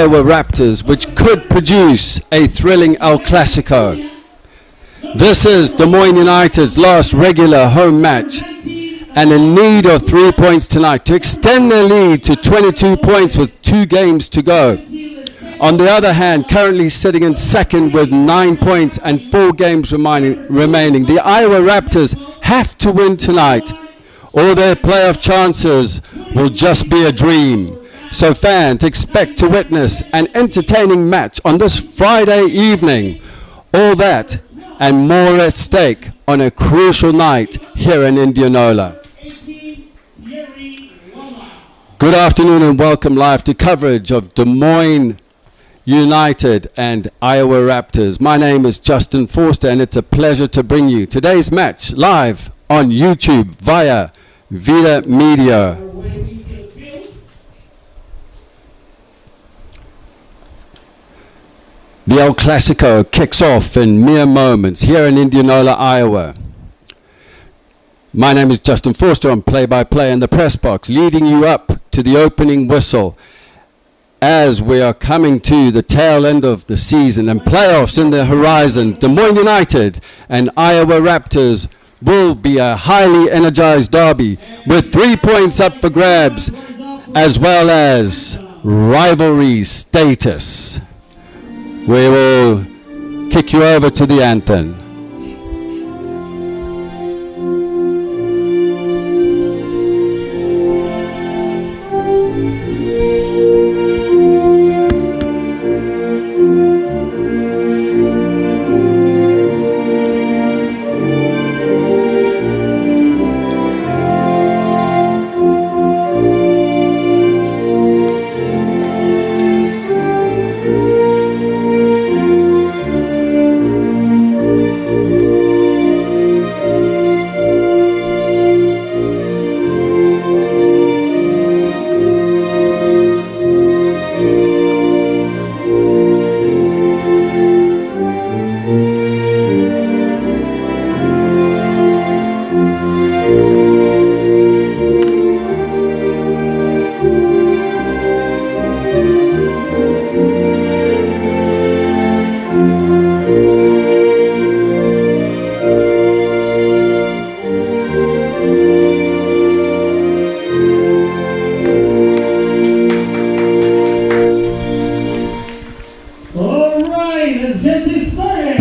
Iowa Raptors, which could produce a thrilling El Clasico. This is Des Moines United's last regular home match and in need of 3 points tonight to extend their lead to 22 points with 2 games to go. On the other hand, currently sitting in second with 9 points and 4 games remaining, the Iowa Raptors have to win tonight, or their playoff chances will just be a dream. So fans, expect to witness an entertaining match on this Friday evening. All that and more at stake on a crucial night here in Indianola. Good afternoon and welcome live to coverage of Des Moines United and Iowa Raptors. My name is Justin Forster and it's a pleasure to bring you today's match live on YouTube via Vida Media. The El Clasico kicks off in mere moments here in Indianola, Iowa. My name is Justin Forster. I'm play-by-play in the press box, leading you up to the opening whistle as we are coming to the tail end of the season and playoffs in the horizon. Des Moines United and Iowa Raptors will be a highly energized derby with 3 points up for grabs as well as rivalry status. We will kick you over to the anthem.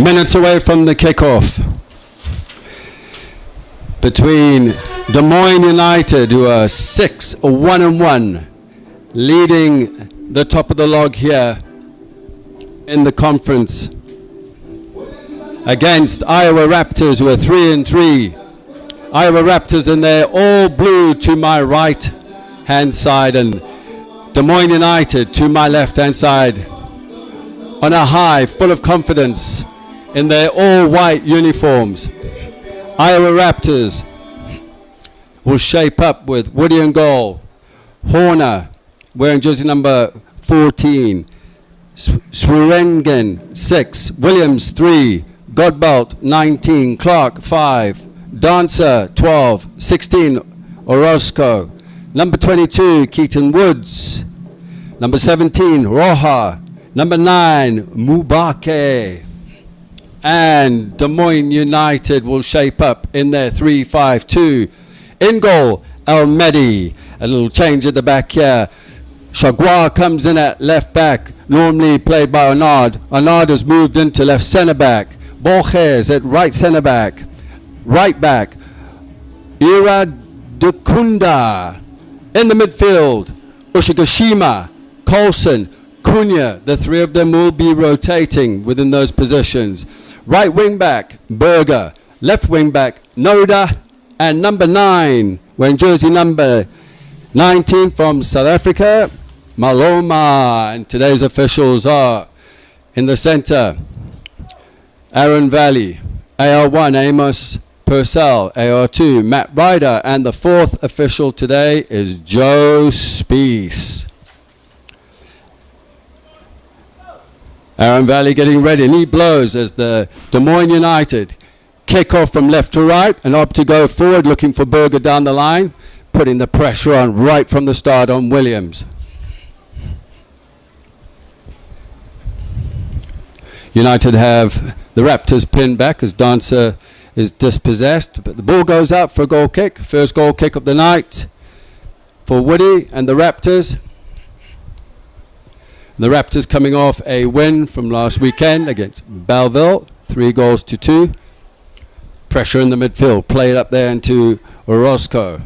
Minutes away from the kickoff between Des Moines United, who are 6-1-1, leading the top of the log here in the conference, against Iowa Raptors, who are 3-3. Iowa Raptors in their all blue to my right hand side, and Des Moines United to my left hand side, on a high, full of confidence in their all-white uniforms. Iowa Raptors will shape up with Woody in goal, Horner wearing jersey number 14, Swerengen 6, Williams 3, Godbolt 19, Clark 5, Dancer 12, 16, Orozco, number 22, Keaton Woods, number 17, Roja, number 9, Mubake. And Des Moines United will shape up in their 3-5-2. In goal, Almedi. A little change at the back here. Chagua comes in at left back, normally played by Arnaud. Arnaud has moved into left centre back. Borges at right centre back. Right back, Iradukunda. In the midfield, Ushigashima, Colson, Cunha. The three of them will be rotating within those positions. Right wing back, Berger. Left wing back, Noda. And number 9, wearing jersey number 19 from South Africa, Maloma. And today's officials are in the center, Aaron Valley. AR1, Amos Purcell. AR2, Matt Ryder. And the fourth official today is Joe Spiess. Aaron Valley getting ready, and he blows as the Des Moines United kick off from left to right and up to go forward, looking for Berger down the line, putting the pressure on right from the start on Williams. United have the Raptors pinned back as Dancer is dispossessed, but the ball goes out for a goal kick. First goal kick of the night for Woody and the Raptors. The Raptors coming off a win from last weekend against Belleville, 3-2. Pressure in the midfield, played up there into Orozco.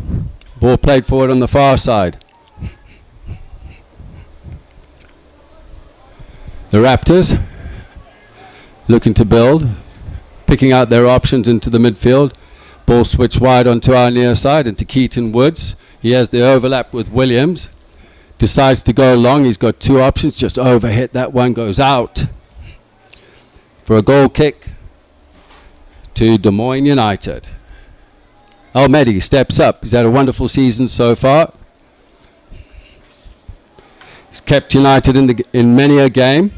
Ball played forward on the far side. The Raptors looking to build, picking out their options into the midfield. Ball switched wide onto our near side, into Keaton Woods. He has the overlap with Williams. Decides to go long. He's got two options. Just overhit that one, goes out for a goal kick to Des Moines United. Almedi steps up. He's had a wonderful season so far. He's kept United in many a game.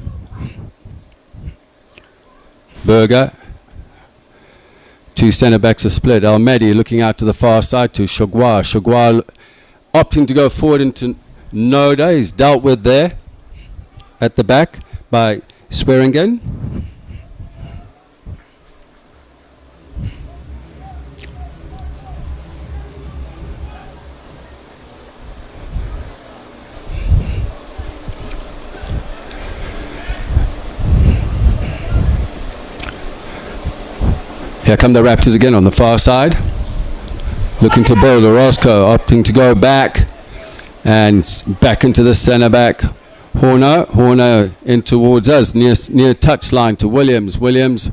Berger. Two centre-backs are split. Almedi looking out to the far side to Chagua. Chagua opting to go forward into Noda. He's dealt with there at the back by Swearingen. Here come the Raptors again on the far side. Looking to build. Orozco opting to go back and back into the centre back. Horner in towards us near touch line to Williams. Williams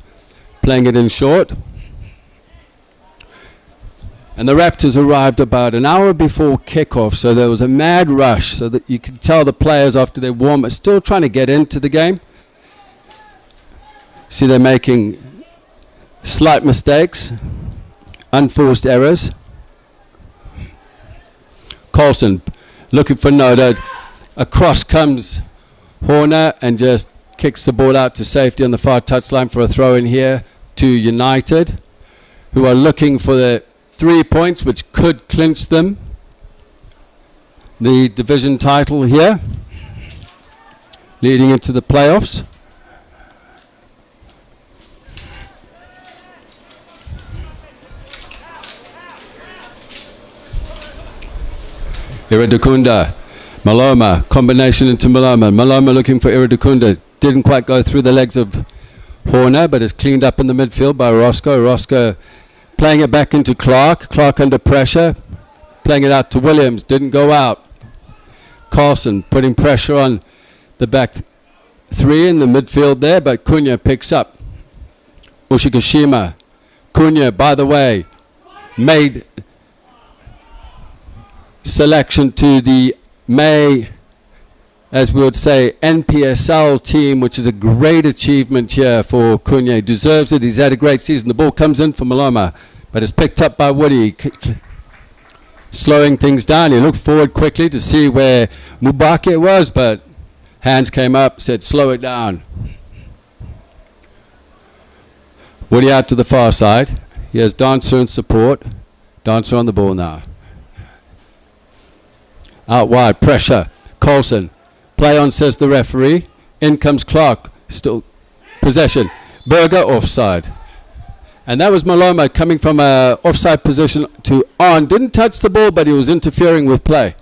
playing it in short. And the Raptors arrived about an hour before kickoff, so there was a mad rush, so that you could tell the players after they warm are still trying to get into the game. See, they're making slight mistakes, unforced errors. Coulson looking for Noda. Across comes Horner and just kicks the ball out to safety on the far touchline for a throw in here to United, who are looking for the 3 points which could clinch them the division title here, leading into the playoffs. Iridakunda, Maloma, combination into Maloma. Maloma looking for Iridakunda. Didn't quite go through the legs of Horner, but is cleaned up in the midfield by Roscoe. Roscoe playing it back into Clark. Clark under pressure. Playing it out to Williams. Didn't go out. Carlson putting pressure on the back three in the midfield there, but Cunha picks up. Ushigashima. Cunha, by the way, made selection to the May, as we would say, NPSL team, which is a great achievement here for Cunha. He deserves it. He's had a great season. The ball comes in for Maloma, but it's picked up by Woody, slowing things down. He looked forward quickly to see where Mubake was, but hands came up, said, slow it down. Woody out to the far side. He has Dancer in support. Dancer on the ball now. Out wide, pressure. Coulson. Play on, says the referee. In comes Clark. Still possession. Berger offside. And that was Maloma coming from a offside position to on. Didn't touch the ball, but he was interfering with play.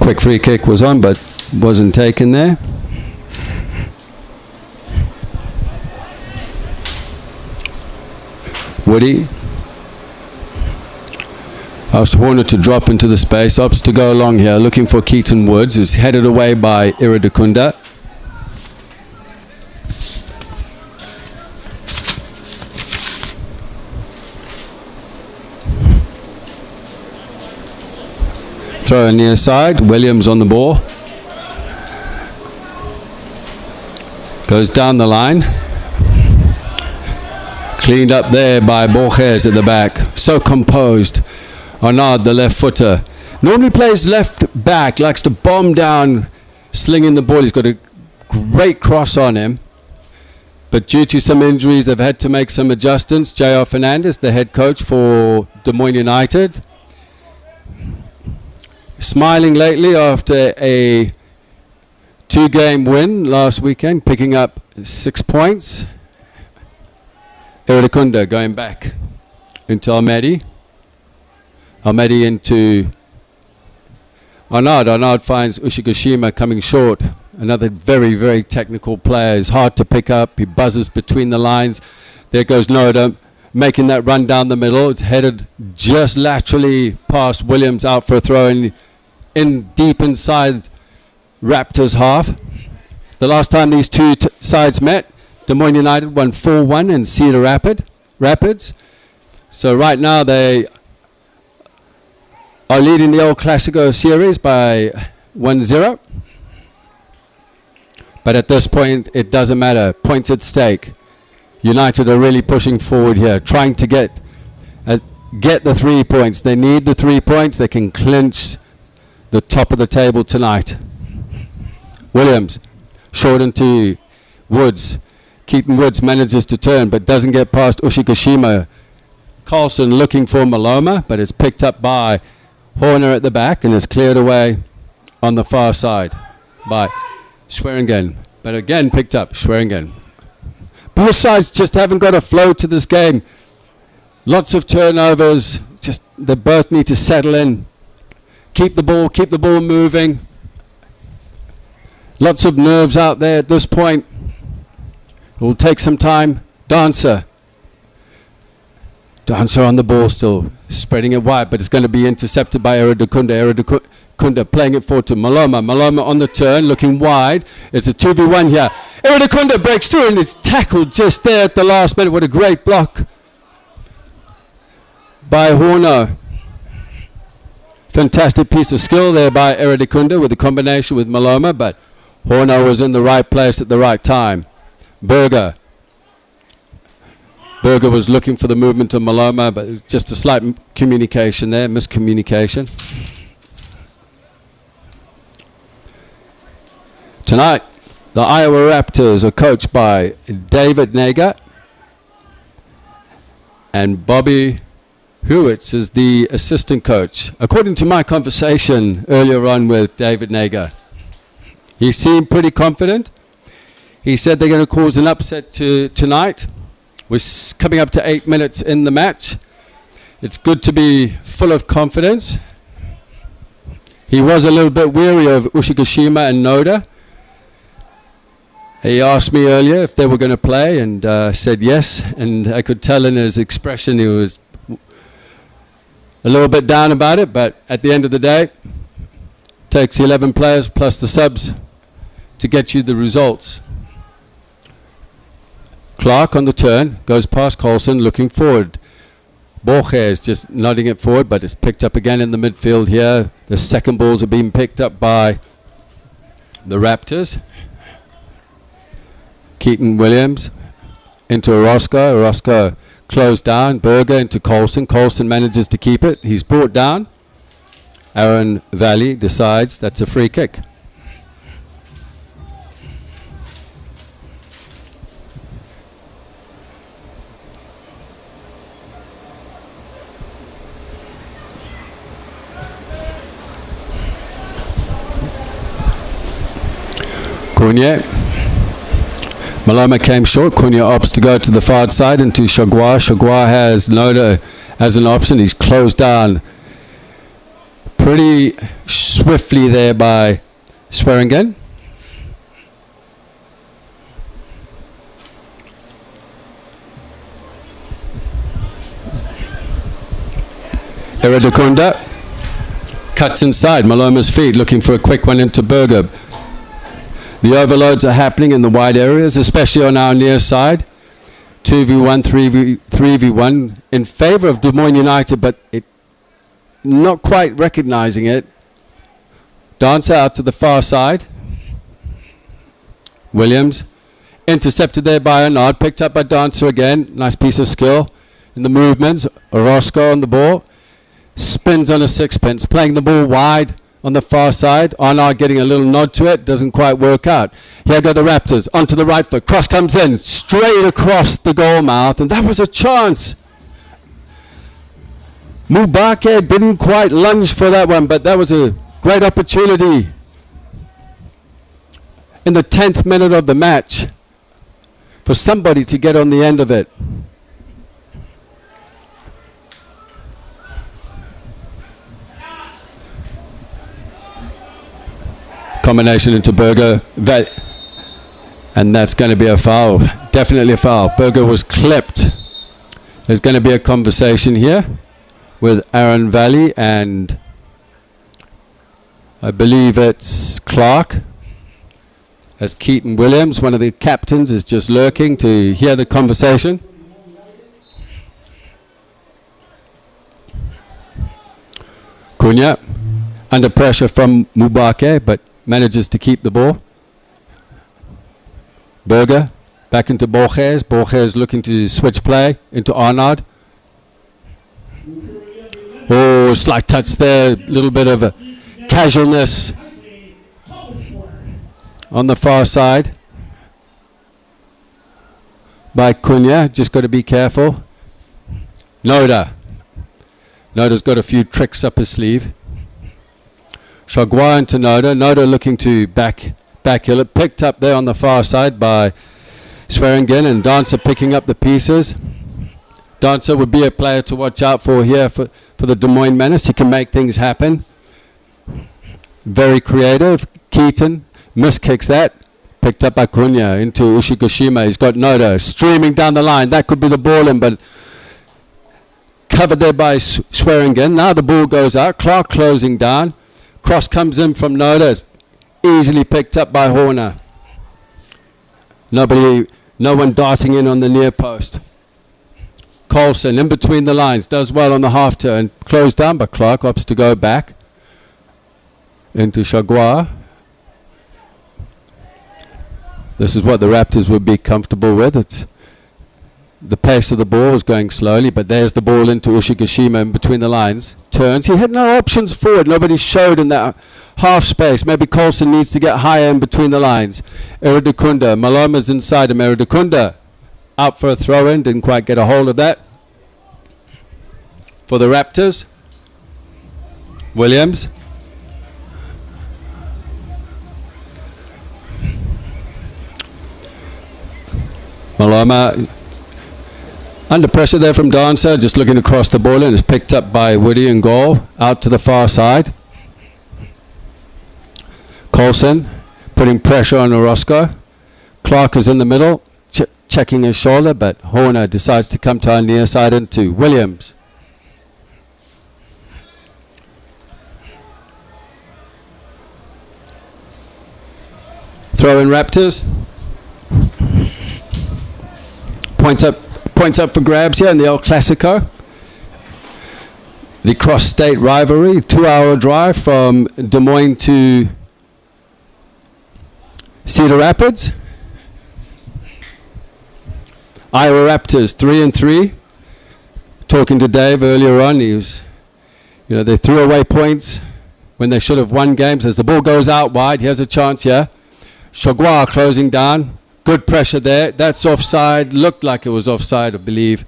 Quick free kick was on, but wasn't taken there. Woody asks Horner to drop into the space, opts to go along here, looking for Keaton Woods, who's headed away by Iridakunda. Throw in near side, Williams on the ball. Goes down the line. Cleaned up there by Borges at the back. So composed. Arnaud, the left footer. Normally plays left back, likes to bomb down, slinging the ball. He's got a great cross on him. But due to some injuries, they've had to make some adjustments. J.R. Fernandez, the head coach for Des Moines United, smiling lately after a 2-game win last weekend, picking up 6 points. Iradikunda going back into Almedi. Almedi into Arnaud. Arnaud finds Ushigashima coming short. Another very, very technical player. He's hard to pick up. He buzzes between the lines. There goes Noda, making that run down the middle. It's headed just laterally past Williams, out for a throw in deep inside Raptors half. The last time these two sides met, Des Moines United won 4-1 in Cedar Rapids. So right now they are leading the El Clasico series by 1-0. But at this point, it doesn't matter. Points at stake. United are really pushing forward here, trying to get the 3 points. They need the 3 points. They can clinch the top of the table tonight. Williams, short into Woods. Keaton Woods manages to turn, but doesn't get past Ushigashima. Carlson looking for Maloma, but it's picked up by Horner at the back and is cleared away on the far side by Schweringen, but again picked up Schweringen. Both sides just haven't got a flow to this game. Lots of turnovers. Just they both need to settle in. Keep the ball moving. Lots of nerves out there at this point. It will take some time. Dancer on the ball still, spreading it wide, but it's going to be intercepted by Iradikunda. Iradikunda playing it forward to Maloma. Maloma on the turn, looking wide. It's a 2v1 here. Iradikunda breaks through and it's tackled just there at the last minute. What a great block by Horner. Fantastic piece of skill there by Iradikunda with the combination with Maloma, but Horner was in the right place at the right time. Berger was looking for the movement of Maloma, but it's just a slight communication there, miscommunication. Tonight, the Iowa Raptors are coached by David Nager, and Bobby Hewitts is the assistant coach. According to my conversation earlier on with David Nager, he seemed pretty confident. He said they're going to cause an upset tonight. We're coming up to 8 minutes in the match. It's good to be full of confidence. He was a little bit weary of Ushigashima and Noda. He asked me earlier if they were going to play, and said yes. And I could tell in his expression he was a little bit down about it. But at the end of the day, it takes 11 players plus the subs to get you the results. Clark on the turn, goes past Carlson, looking forward. Borges just nodding it forward, but it's picked up again in the midfield here. The second balls are being picked up by the Raptors. Keaton Williams into Orozco. Orozco closed down. Berger into Carlson. Carlson manages to keep it. He's brought down. Aaron Valley decides that's a free kick. Cunha. Maloma came short. Cunha opts to go to the far side into Chagua. Chagua has Noda as an option. He's closed down pretty swiftly there by Swearingen. Iradikunda cuts inside Maloma's feet, looking for a quick one into Berger. The overloads are happening in the wide areas, especially on our near side. 2v1, 3v1 in favor of Des Moines United, but not quite recognizing it. Dancer out to the far side. Williams intercepted there by Arnaud, picked up by Dancer again. Nice piece of skill in the movements. Orozco on the ball. Spins on a sixpence, playing the ball wide on the far side. Arnott getting a little nod to it. Doesn't quite work out. Here go the Raptors. Onto the right foot. Cross comes in. Straight across the goal mouth. And that was a chance. Mubake didn't quite lunge for that one, but that was a great opportunity in the 10th minute of the match for somebody to get on the end of it. Combination into Berger, and that's going to be a foul. Definitely a foul. Berger was clipped. There's going to be a conversation here with Aaron Valley and I believe it's Clark, as Keaton Williams, one of the captains, is just lurking to hear the conversation. Cunha under pressure from Mubake, but manages to keep the ball. Berger back into Borges. Borges looking to switch play into Arnaud. Oh, slight touch there. A little bit of a casualness on the far side by Cunha. Just got to be careful. Noda's got a few tricks up his sleeve. Chagua into Noda. Noda looking to backheel it. Picked up there on the far side by Swearingen, and Dancer picking up the pieces. Dancer would be a player to watch out for here for the Des Moines Menace. He can make things happen. Very creative. Keaton miskicks that. Picked up by Cunha into Ushigashima. He's got Noda streaming down the line. That could be the ball in, but covered there by Swearingen. Now the ball goes out. Clark closing down. Cross comes in from Noda. It's easily picked up by Horner. No one darting in on the near post. Colson in between the lines. Does well on the half turn. Closed down, but Clark opts to go back into Chagua. This is what the Raptors would be comfortable with. It's the pace of the ball is going slowly, but there's the ball into Ushigashima in between the lines. Turns. He had no options forward. Nobody showed in that half space. Maybe Colson needs to get higher in between the lines. Eridukunda. Maloma's inside him. Eridukunda out for a throw-in. Didn't quite get a hold of that. For the Raptors, Williams. Maloma under pressure there from Dancer, just looking across the ball, and is picked up by Woody and goal, out to the far side. Colson putting pressure on Orozco. Clark is in the middle, checking his shoulder, but Horner decides to come to our near side into Williams. Throw in Raptors. Points up for grabs here in the El Clasico. The cross-state rivalry, 2-hour drive from Des Moines to Cedar Rapids. Iowa Raptors 3-3. Talking to Dave earlier on, they threw away points when they should have won games. As the ball goes out wide, here's a chance here. Chagua closing down. Good pressure there. That's offside. Looked like it was offside, I believe.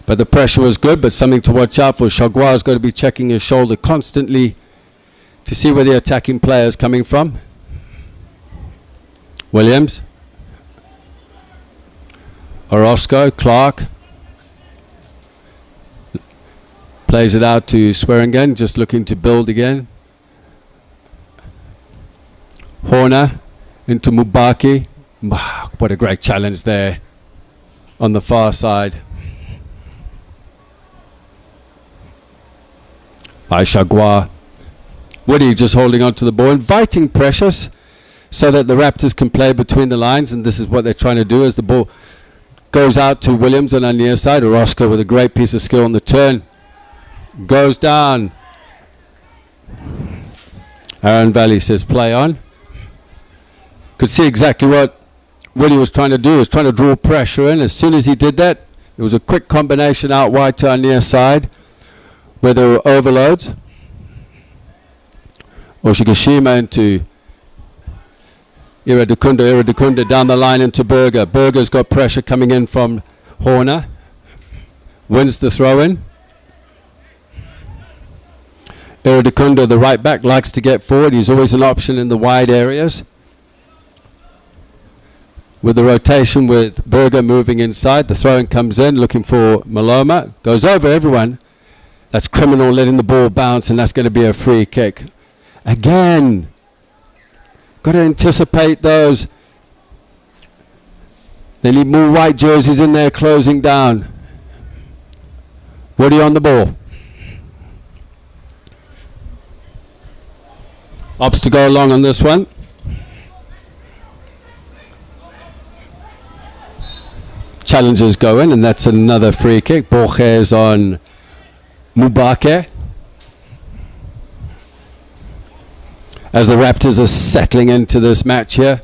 But the pressure was good, but something to watch out for. Chagua's got to be checking his shoulder constantly to see where the attacking player is coming from. Williams. Orozco. Clark. Plays it out to Swearingen, just looking to build again. Horner into Mubaki. What a great challenge there on the far side by Chagua. Woody just holding on to the ball, inviting pressures so that the Raptors can play between the lines, and this is what they're trying to do as the ball goes out to Williams on our near side. Orozco with a great piece of skill on the turn. Goes down. Aaron Valley says play on. Could see exactly what Woody was trying to do. He was trying to draw pressure in. As soon as he did that, it was a quick combination out wide to our near side. where there were overloads. Oshigashima into Iradukunda down the line into Berger. Berger's got pressure coming in from Horner. Wins the throw-in. Iradukunda, the right back, likes to get forward. He's always an option in the wide areas. With the rotation with Berger moving inside, the throw-in comes in, looking for Maloma. Goes over everyone. That's criminal, letting the ball bounce, and that's going to be a free kick. Again, got to anticipate those. They need more white jerseys in there closing down. Woody on the ball. Opts to go along on this one. Challengers go in, and that's another free kick. Borges on Mubake. As the Raptors are settling into this match here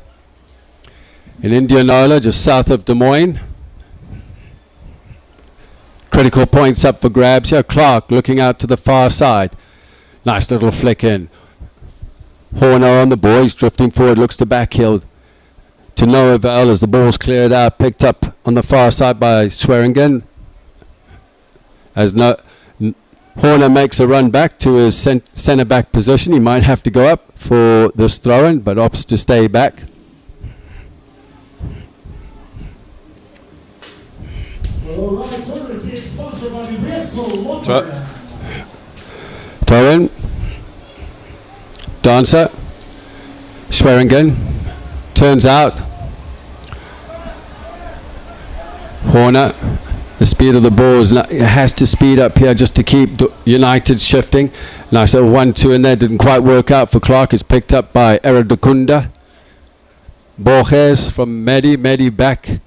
in Indianola, just south of Des Moines. Critical points up for grabs here. Clark looking out to the far side. Nice little flick in. Horner on the ball. He's drifting forward, looks to backheel to no avail as the ball's cleared out, picked up on the far side by Swearingen. As Horner makes a run back to his centre back position. He might have to go up for this throw-in, but opts to stay back. Throw-in. Dancer. Swearingen. Turns out. Horner. The speed of the ball has to speed up here just to keep United shifting. Nice little 1-2 in there. Didn't quite work out for Clark. It's picked up by Iradukunda. Borges from Medi. Medi back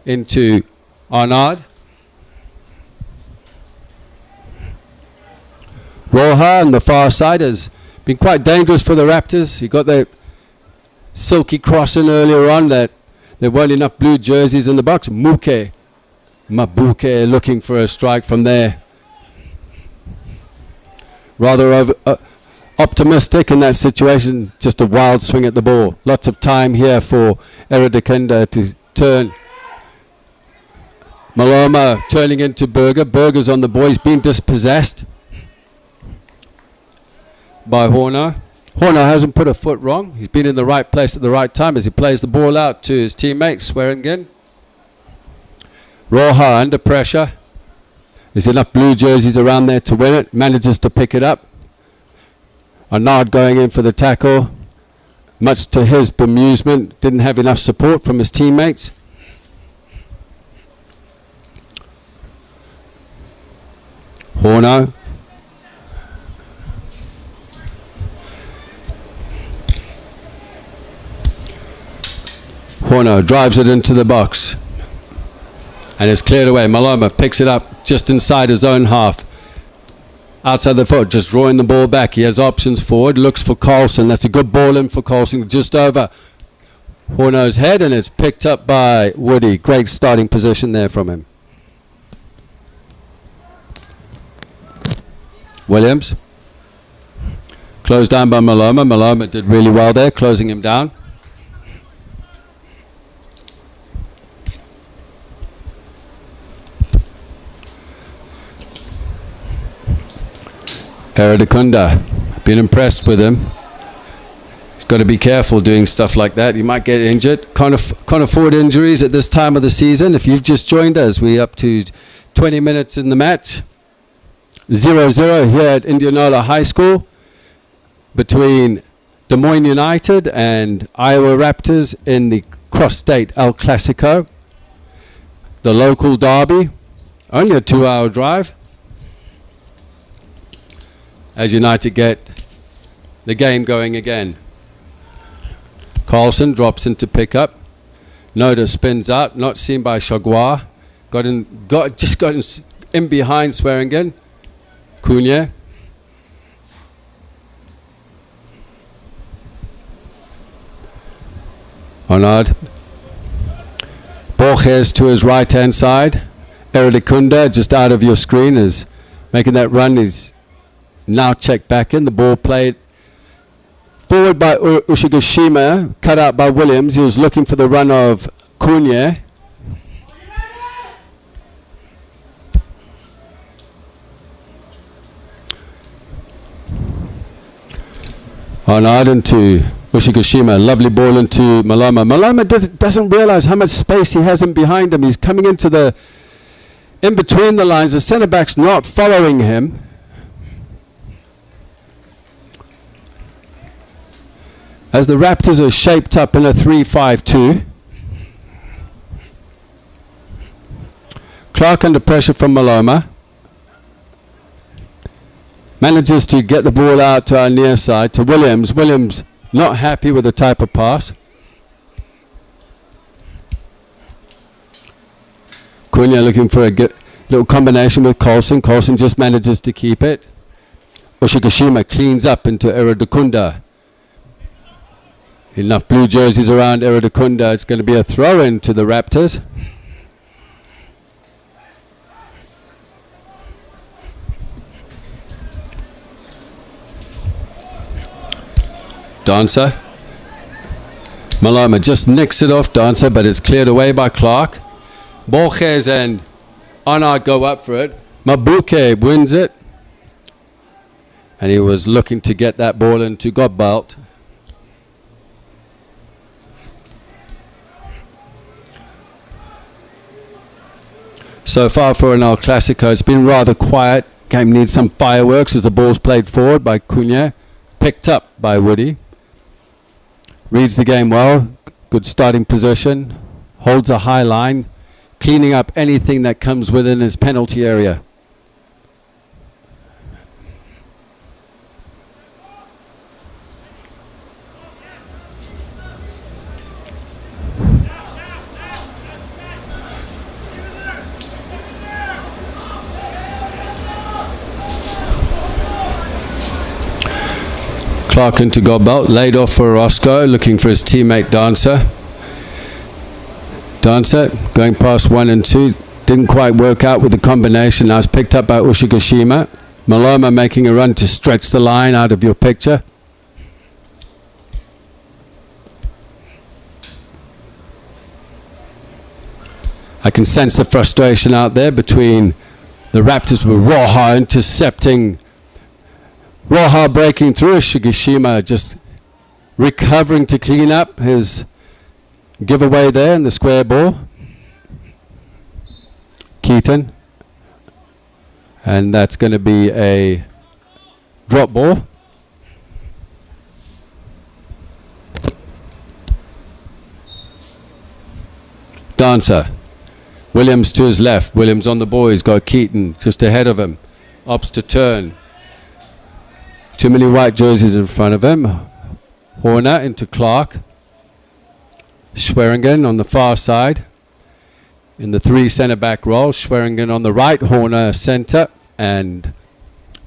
into Arnaud. Roja on the far side has been quite dangerous for the Raptors. He got that silky cross in earlier on that there weren't enough blue jerseys in the box. Mabuke looking for a strike from there. Rather optimistic in that situation. Just a wild swing at the ball. Lots of time here for Iradukunda to turn. Maloma turning into Berger. Berger's on the ball. He's been dispossessed by Horner. Horner hasn't put a foot wrong. He's been in the right place at the right time as he plays the ball out to his teammates. Swearingen. Roja under pressure. There's enough blue jerseys around there to win it. Manages to pick it up. Arnaud going in for the tackle. Much to his bemusement, didn't have enough support from his teammates. Horner. Horner drives it into the box. And it's cleared away. Maloma picks it up just inside his own half. Outside the foot, just drawing the ball back. He has options forward. Looks for Carlson. That's a good ball in for Carlson. Just over Horner's head, and it's picked up by Woody. Great starting position there from him. Williams. Closed down by Maloma. Maloma did really well there, closing him down. Iradukunda, been impressed with him. He's got to be careful doing stuff like that. He might get injured. Can't afford injuries at this time of the season. If you've just joined us, we're up to 20 minutes in the match. 0-0 here at Indianola High School between Des Moines United and Iowa Raptors in the cross-state El Clasico. The local derby, only a 2-hour drive. As United get the game going again. Carlson drops into pickup. Noda spins out, not seen by Chagua. Got in behind Swearingen. Cunha. Arnaud. Borges to his right hand side. Iradukunda just out of your screen is making that run. He's now checked back in. The ball played forward by Ushigashima, cut out by Williams. He was looking for the run of Cunha. On Arden to Ushigashima, lovely ball into Maloma. Maloma doesn't realize how much space he has in behind him. He's coming into in between the lines. The centre back's not following him. As the Raptors are shaped up in a 3-5-2. Clark under pressure from Maloma. Manages to get the ball out to our near side, to Williams. Williams not happy with the type of pass. Cunha looking for a little combination with Coulson. Coulson just manages to keep it. Ushigashima cleans up into Iradukunda. Enough blue jerseys around Iradukunda. It's going to be a throw-in to the Raptors. Dancer. Maloma just nicks it off Dancer, but it's cleared away by Clark. Borges and Anar go up for it. Mabuke wins it. And he was looking to get that ball into Godbout. So far for an El Clasico, it's been rather quiet. Game needs some fireworks as the ball's played forward by Cunha. Picked up by Woody. Reads the game well, good starting position, holds a high line, cleaning up anything that comes within his penalty area. Clark into Godbout, laid off for Roscoe, looking for his teammate Dancer. Dancer going past 1 and 2, didn't quite work out with the combination. Now it's picked up by Ushigashima. Maloma making a run to stretch the line out of your picture. I can sense the frustration out there between the Raptors with Roja intercepting. Roja breaking through. Ushigashima just recovering to clean up his giveaway there in the square ball. Keaton. And that's going to be a drop ball. Dancer. Williams to his left. Williams on the ball. He's got Keaton just ahead of him. Opts to turn. Too many white jerseys in front of him. Horner into Clark. Schweringen on the far side. In the 3 centre-back role. Schweringen on the right. Horner centre. And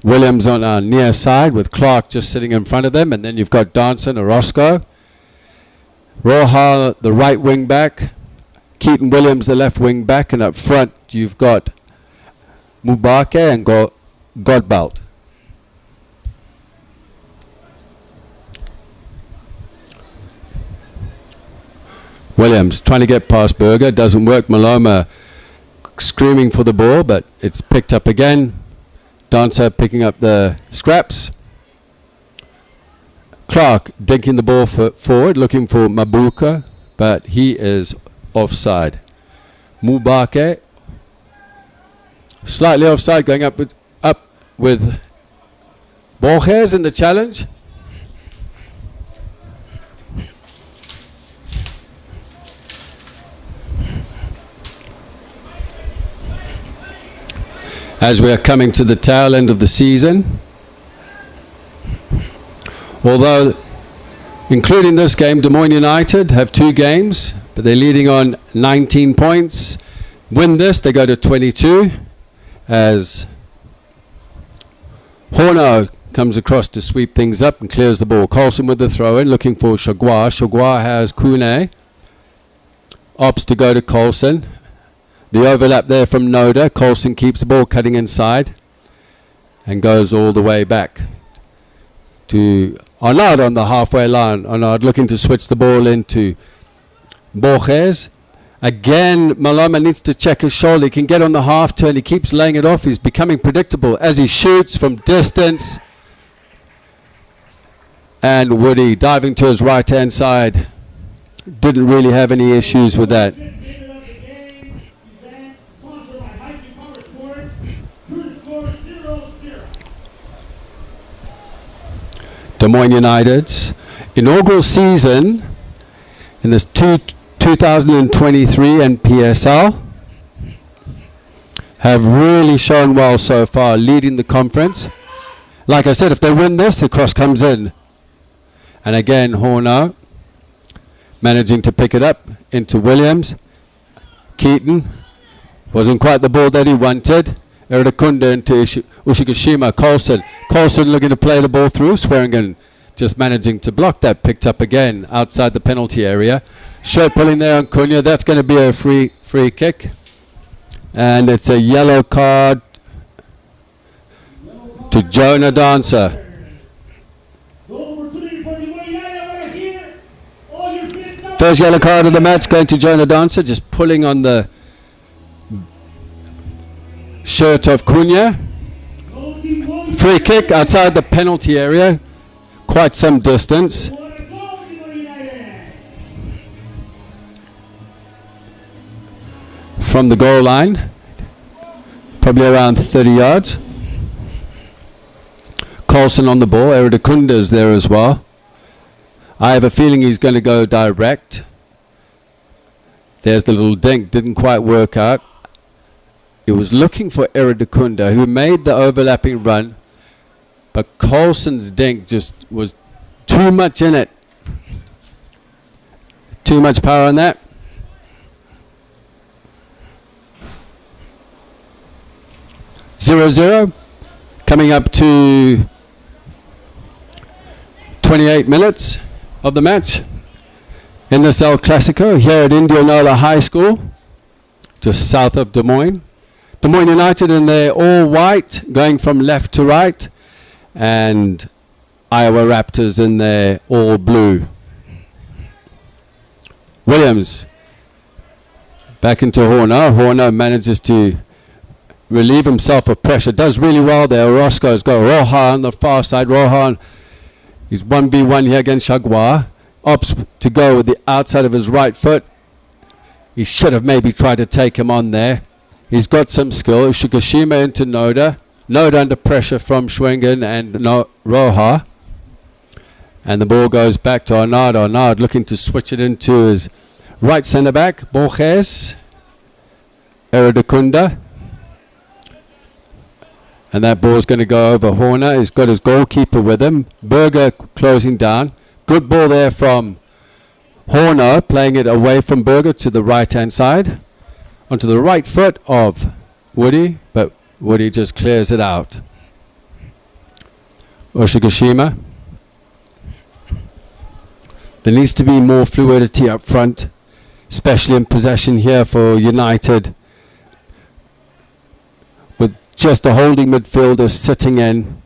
Williams on our near side with Clark just sitting in front of them. And then you've got Dancer and Orozco. Roja, the right wing back. Keaton Williams, the left wing back. And up front, you've got Mubake and Godbout. Williams trying to get past Berger, doesn't work. Maloma screaming for the ball, but it's picked up again. Dancer picking up the scraps. Clark dinking the ball forward, looking for Mabuka, but he is offside. Mubake slightly offside, going up with Borges in the challenge. As we are coming to the tail end of the season. Although, including this game, Des Moines United have 2 games, but they're leading on 19 points. Win this, they go to 22, as Horner comes across to sweep things up and clears the ball. Coulson with the throw-in, looking for Chagua. Chagua has Kune. Opts to go to Coulson. The overlap there from Noda. Coulson keeps the ball cutting inside. and goes all the way back to Arnaud on the halfway line. Arnaud looking to switch the ball into Borges. Again, Maloma needs to check his shoulder. He can get on the half turn. He keeps laying it off. He's becoming predictable as he shoots from distance. And Woody diving to his right-hand side. Didn't really have any issues with that. Des Moines United's inaugural season in this 2023 NPSL have really shown well so far, leading the conference. Like I said, if they win this, the cross comes in. And again, Horner managing to pick it up into Williams. Keaton wasn't quite the ball that he wanted. Eridakunda into Ushigashima. Coulson looking to play the ball through. Swearingen just managing to block that. Picked up again outside the penalty area. Shirt pulling there on Cunha. That's going to be a free kick. And it's a yellow card to Jonah Dancer. First yellow card of the match going to Jonah Dancer, just pulling on the shirt of Cunha. Free kick outside the penalty area, quite some distance. From the goal line, probably around 30 yards. Coulson on the ball, Eridakunda is there as well. I have a feeling he's going to go direct. There's the little dink, didn't quite work out. He was looking for Eridakunda, who made the overlapping run, but Coulson's dink just was too much in it. Too much power on that. Zero, coming up to 28 minutes of the match in this El Clasico here at Indianola High School, just south of Des Moines. Des Moines United in their all white, going from left to right, and Iowa Raptors in their all blue. Williams back into Horner. Horner manages to relieve himself of pressure. Does really well there. Orozco's got Roja on the far side. Roja, he's 1v1 here against Chagua. Opts to go with the outside of his right foot. He should have maybe tried to take him on there. He's got some skill. Ushigashima into Noda. Noda under pressure from Schwingen and Roja. And the ball goes back to Arnaud. Arnaud looking to switch it into his right centre back. Borges. Eridakunda. And that ball's going to go over Horner. He's got his goalkeeper with him. Berger closing down. Good ball there from Horner, playing it away from Berger to the right-hand side. Onto the right foot of Woody, but Woody just clears it out. Ushigashima. There needs to be more fluidity up front, especially in possession here for United, with just a holding midfielder sitting in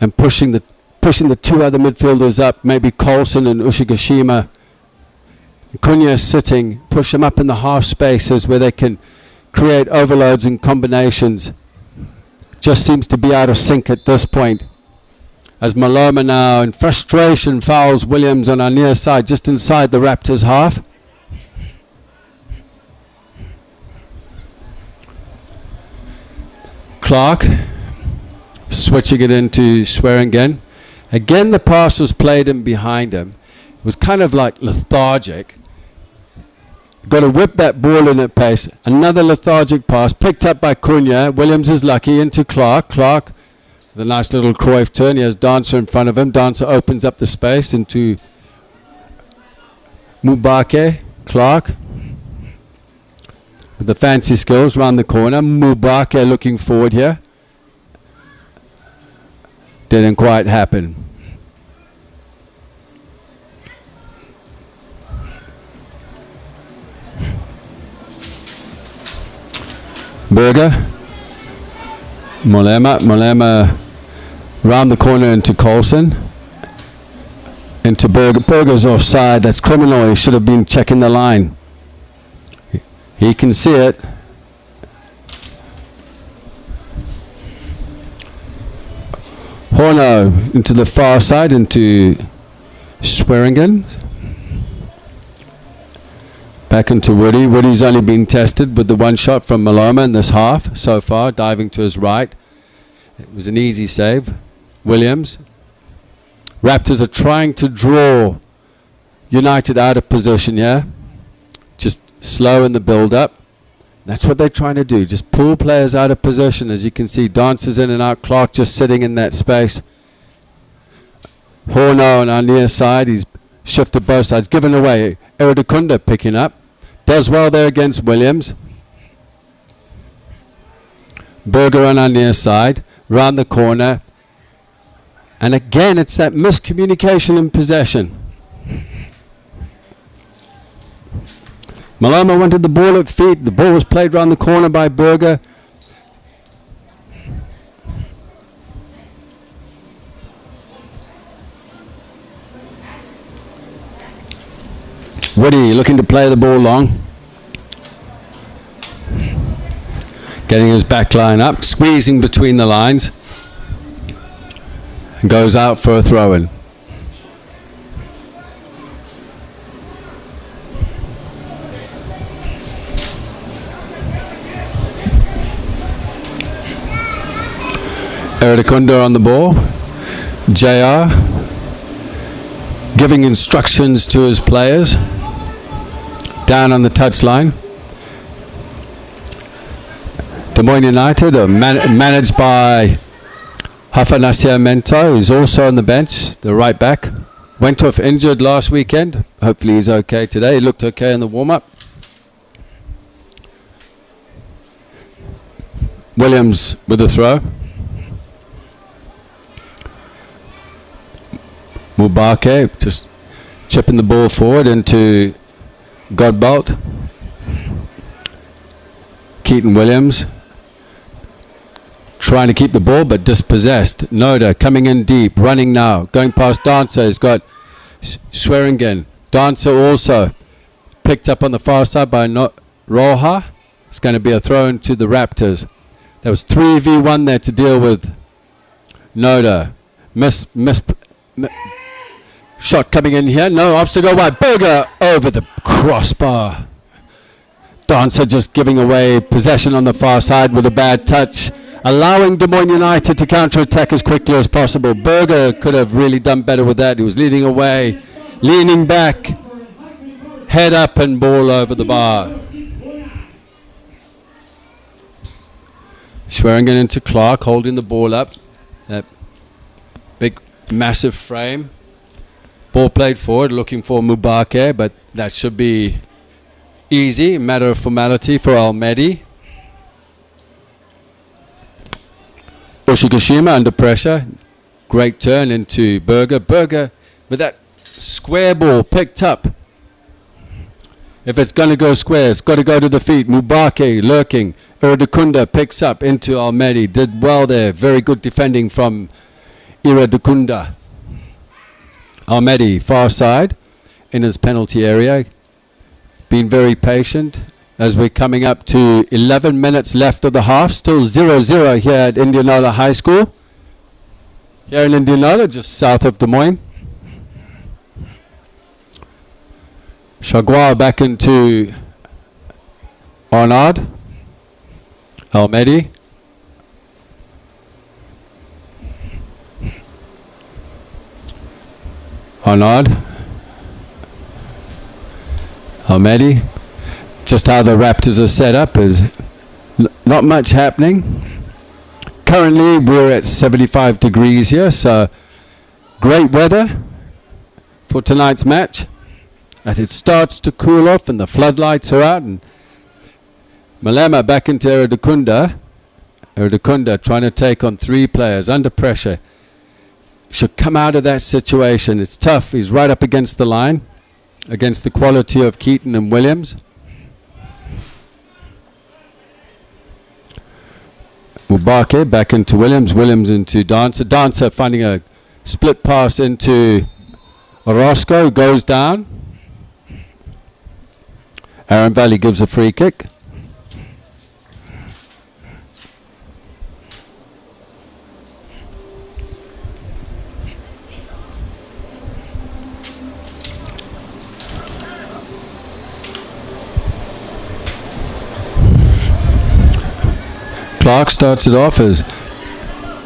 and pushing the two other midfielders up, maybe Coulson and Ushigashima. Cunha sitting, push them up in the half spaces where they can create overloads and combinations. Just seems to be out of sync at this point. As Maloma now in frustration fouls Williams on our near side, just inside the Raptors half. Clark switching it into Swearingen. Again, the pass was played in behind him. It was kind of like lethargic. Got to whip that ball in at pace. Another lethargic pass picked up by Cunha. Williams is lucky into Clark. Clark, the nice little Cruyff turn. He has Dancer in front of him. Dancer opens up the space into Mubake. Clark with the fancy skills round the corner. Mubake looking forward here. Didn't quite happen. Berger Malema round the corner into Coulson. Into Berger. Berger's offside. That's criminal. He should have been checking the line. He can see it. Horno into the far side, into Swearingen. Back into Woody. Woody's only been tested with the one shot from Maloma in this half so far, diving to his right. It was an easy save. Williams. Raptors are trying to draw United out of position, yeah? Just slow in the build-up. That's what they're trying to do, just pull players out of position. As you can see, Dancer's in and out, Clark just sitting in that space. Horno on our near side, he's shifted both sides, given away. Eridakunda picking up. Does well there against Williams. Berger on our near side, round the corner. And again, it's that miscommunication in possession. Maloma wanted the ball at feet. The ball was played round the corner by Berger. Woody looking to play the ball long. Getting his back line up, squeezing between the lines. And goes out for a throw-in. Eridakunda on the ball. JR giving instructions to his players. Down on the touchline. Des Moines United are managed by Hafanasia who's also on the bench, the right back. Went off injured last weekend. Hopefully he's okay today. He looked okay in the warm-up. Williams with the throw. Mubake just chipping the ball forward into Godbolt. Keaton Williams trying to keep the ball but dispossessed. Noda coming in deep, running now, going past Dancer. He's got Swearingen. Dancer also picked up on the far side by Roja. It's going to be a throw into the Raptors. There was 3v1 there to deal with. Noda. Shot coming in here. No obstacle wide. Berger over the crossbar. Dancer just giving away possession on the far side with a bad touch, allowing Des Moines United to counter-attack as quickly as possible. Berger could have really done better with that. He was leading away, leaning back, head up and ball over the bar. Swearingen into Clark, holding the ball up. That big, massive frame. Ball played forward, looking for Mubake, but that should be easy, matter of formality for Almedi. Oshigashima under pressure. Great turn into Berger. Berger with that square ball picked up. If it's going to go square, it's got to go to the feet. Mubake lurking. Eridakunda picks up into Almedi. Did well there. Very good defending from Eridakunda. Almedi, far side, in his penalty area. Been very patient as we're coming up to 11 minutes left of the half. Still 0-0 here at Indianola High School. Here in Indianola, just south of Des Moines. Chagua back into Arnaud. Almedi. Arnaud. Almedi. Just how the Raptors are set up is not much happening. Currently we're at 75 degrees here, so great weather for tonight's match. As it starts to cool off and the floodlights are out, and Malema back into Eridakunda. Eridakunda trying to take on three players under pressure. Should come out of that situation. It's tough. He's right up against the line, against the quality of Keaton and Williams. Mubake back into Williams. Williams into Dancer. Dancer finding a split pass into Orozco. Goes down. Aaron Valley gives a free kick. Clark starts it off as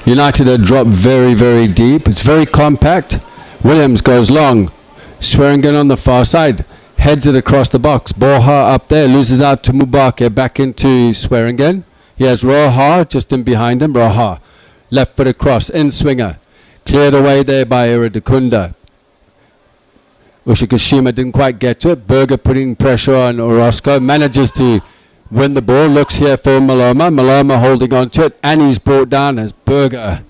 United are dropped very, very deep. It's very compact. Williams goes long. Swearingen on the far side. Heads it across the box. Borja up there. Loses out to Mubake. Back into Swearingen. He has Roja just in behind him. Roja. Left foot across. In swinger. Cleared away there by Iridakunda. Ushikashima didn't quite get to it. Berger putting pressure on Orozco. Manages to win the ball. Looks here for Maloma. Maloma holding on to it. And he's brought down as Berger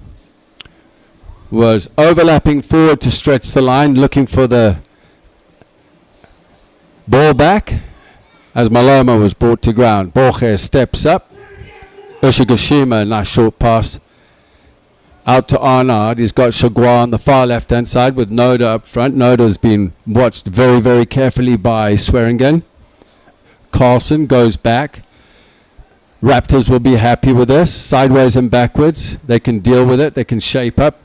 was overlapping forward to stretch the line. Looking for the ball back as Maloma was brought to ground. Borges steps up. Ushigashima, nice short pass out to Arnard. He's got Chagua on the far left hand side with Noda up front. Noda's been watched very, very carefully by Swearingen. Carlson goes back. Raptors will be happy with this. Sideways and backwards. They can deal with it. They can shape up.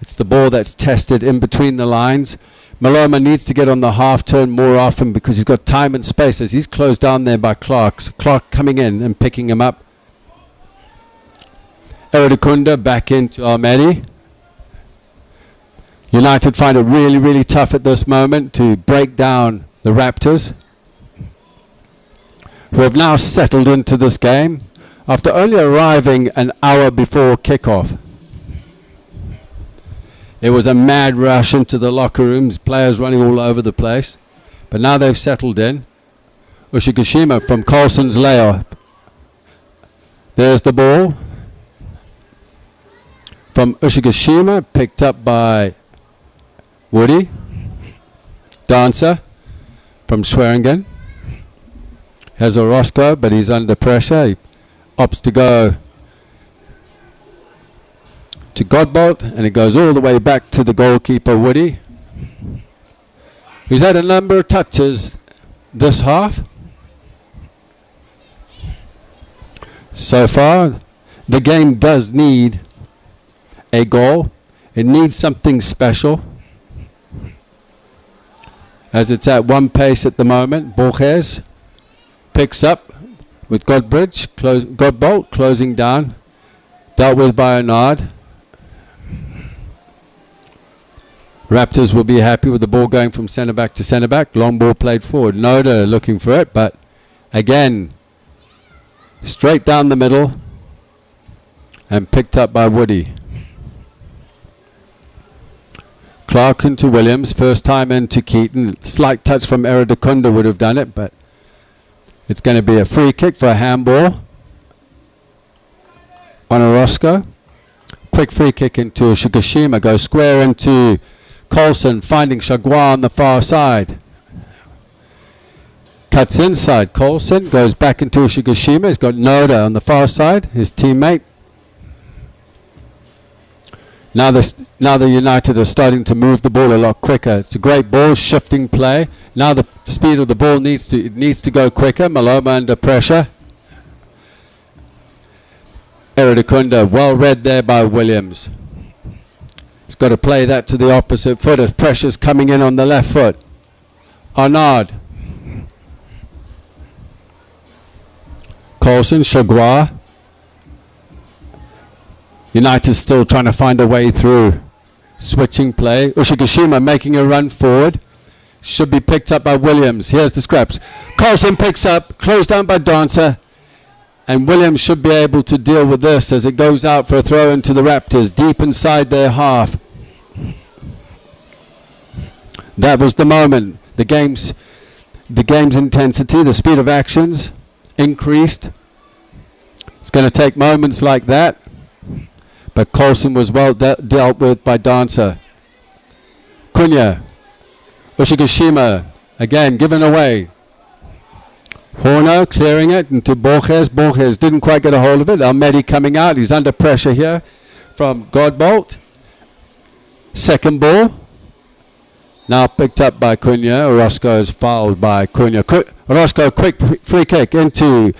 It's the ball that's tested in between the lines. Maloma needs to get on the half turn more often because he's got time and space as he's closed down there by Clark. So Clark coming in and picking him up. Eridakunda back into Almedi. United find it really, really tough at this moment to break down the Raptors, who have now settled into this game after only arriving an hour before kickoff. It was a mad rush into the locker rooms, players running all over the place. But now they've settled in. Ushigashima from Carlson's layoff. There's the ball. From Ushigashima, picked up by Woody. Dancer from Swearingen. Has Orozco, but he's under pressure. He opts to go to Godbolt, and it goes all the way back to the goalkeeper, Woody, who's had a number of touches this half. So far, the game does need a goal. It needs something special, as it's at one pace at the moment. Borges picks up with Godbolt closing down. Dealt with by Arnard. Raptors will be happy with the ball going from centre back to centre back. Long ball played forward. Noda looking for it, but again, straight down the middle and picked up by Woody. Clark into Williams. First time into Keaton. Slight touch from Eridakunda would have done it, but it's going to be a free kick for a handball on Orozco. Quick free kick into Shigashima. Goes square into Colson, finding Chagua on the far side. Cuts inside. Colson goes back into Shigashima. He's got Noda on the far side, his teammate. Now the United are starting to move the ball a lot quicker. It's a great ball shifting play. Now the speed of the ball needs to go quicker. Maloma under pressure. Eridakunda well read there by Williams. He's got to play that to the opposite foot as pressure's coming in on the left foot. Arnard. Colson, Chagua. United still trying to find a way through. Switching play. Ushigashima making a run forward. Should be picked up by Williams. Here's the scraps. Colson picks up. Closed down by Dancer. And Williams should be able to deal with this as it goes out for a throw into the Raptors deep inside their half. That was the moment. The game's intensity, the speed of actions increased. It's going to take moments like that. But Colson was well dealt with by Dancer. Cunha. Ushigashima again given away. Horner clearing it into Borges. Borges didn't quite get a hold of it. Almedi coming out. He's under pressure here from Godbolt. Second ball. Now picked up by Cunha. Orozco is fouled by Cunha. Orozco, quick free kick into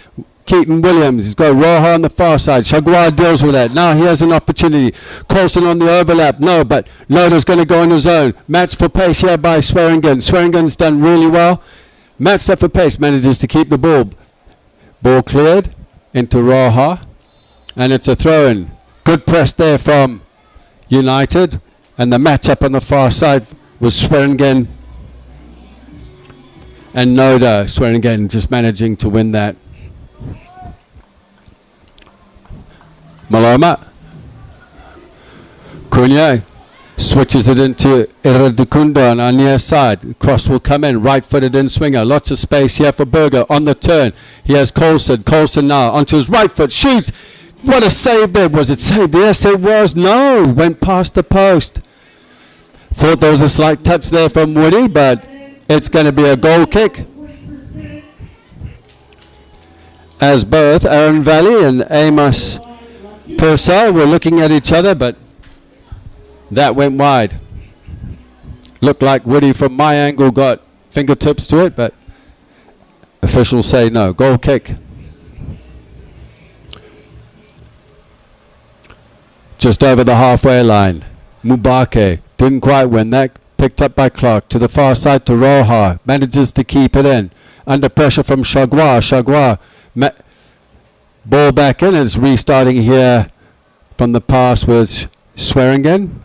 Keaton Williams. He's got Roja on the far side. Chagua deals with that. Now he has an opportunity. Coulson on the overlap. No, but Loda's going to go in the zone. Match for pace here by Swearingen. Swearingen's done really well. Matched up for pace. Manages to keep the ball. Ball cleared into Roja. And it's a throw-in. Good press there from United. And the match up on the far side was Swearingen and Noda. Swearingen just managing to win that. Maloma. Cunha switches it into Iradikunda on our near side. Cross will come in. Right-footed in swinger. Lots of space here for Berger. On the turn. He has Coulson. Coulson now onto his right foot. Shoots. What a save there. Was it saved? Yes, it was. No. Went past the post. Thought there was a slight touch there from Woody, but it's going to be a goal kick. As both Aaron Valley and Amos Purcell were looking at each other, but that went wide. Looked like Woody from my angle got fingertips to it, but officials say no. Goal kick. Just over the halfway line. Mubake didn't quite win that. Picked up by Clark to the far side to Roja. Manages to keep it in. Under pressure from Chagua. Chagua. Ball back in. It's restarting here from the pass with Swearingen.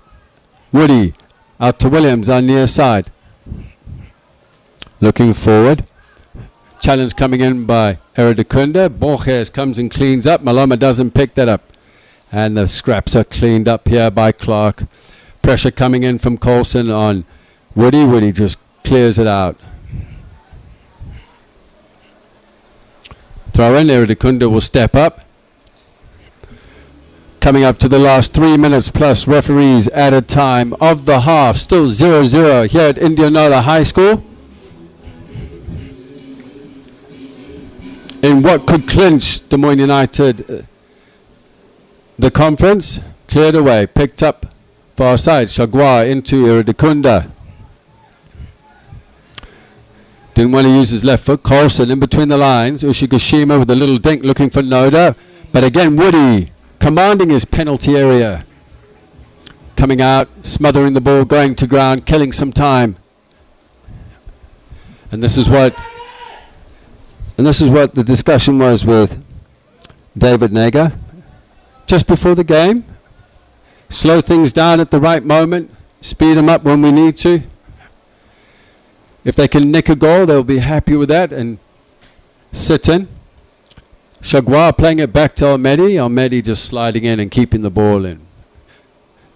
Woody out to Williams on near side. Looking forward. Challenge coming in by Eradicunda. Borges comes and cleans up. Maloma doesn't pick that up. And the scraps are cleaned up here by Clark. Pressure coming in from Coulson on Woody. Woody just clears it out. Throw in. Eradicunda will step up. Coming up to the last 3 minutes plus referees added time of the half. Still 0-0 here at Indianola High School. In what could clinch Des Moines United the conference. Cleared away. Picked up far side. Chagua into Iradikunda. Didn't want to use his left foot. Coulson in between the lines. Ushigashima with a little dink looking for Noda. But again, Woody commanding his penalty area. Coming out, smothering the ball, going to ground, killing some time. And this is what the discussion was with David Nager just before the game. Slow things down at the right moment, speed them up when we need to. If they can nick a goal, they'll be happy with that and sit in. Chagua playing it back to Almedi. Almedi just sliding in and keeping the ball in.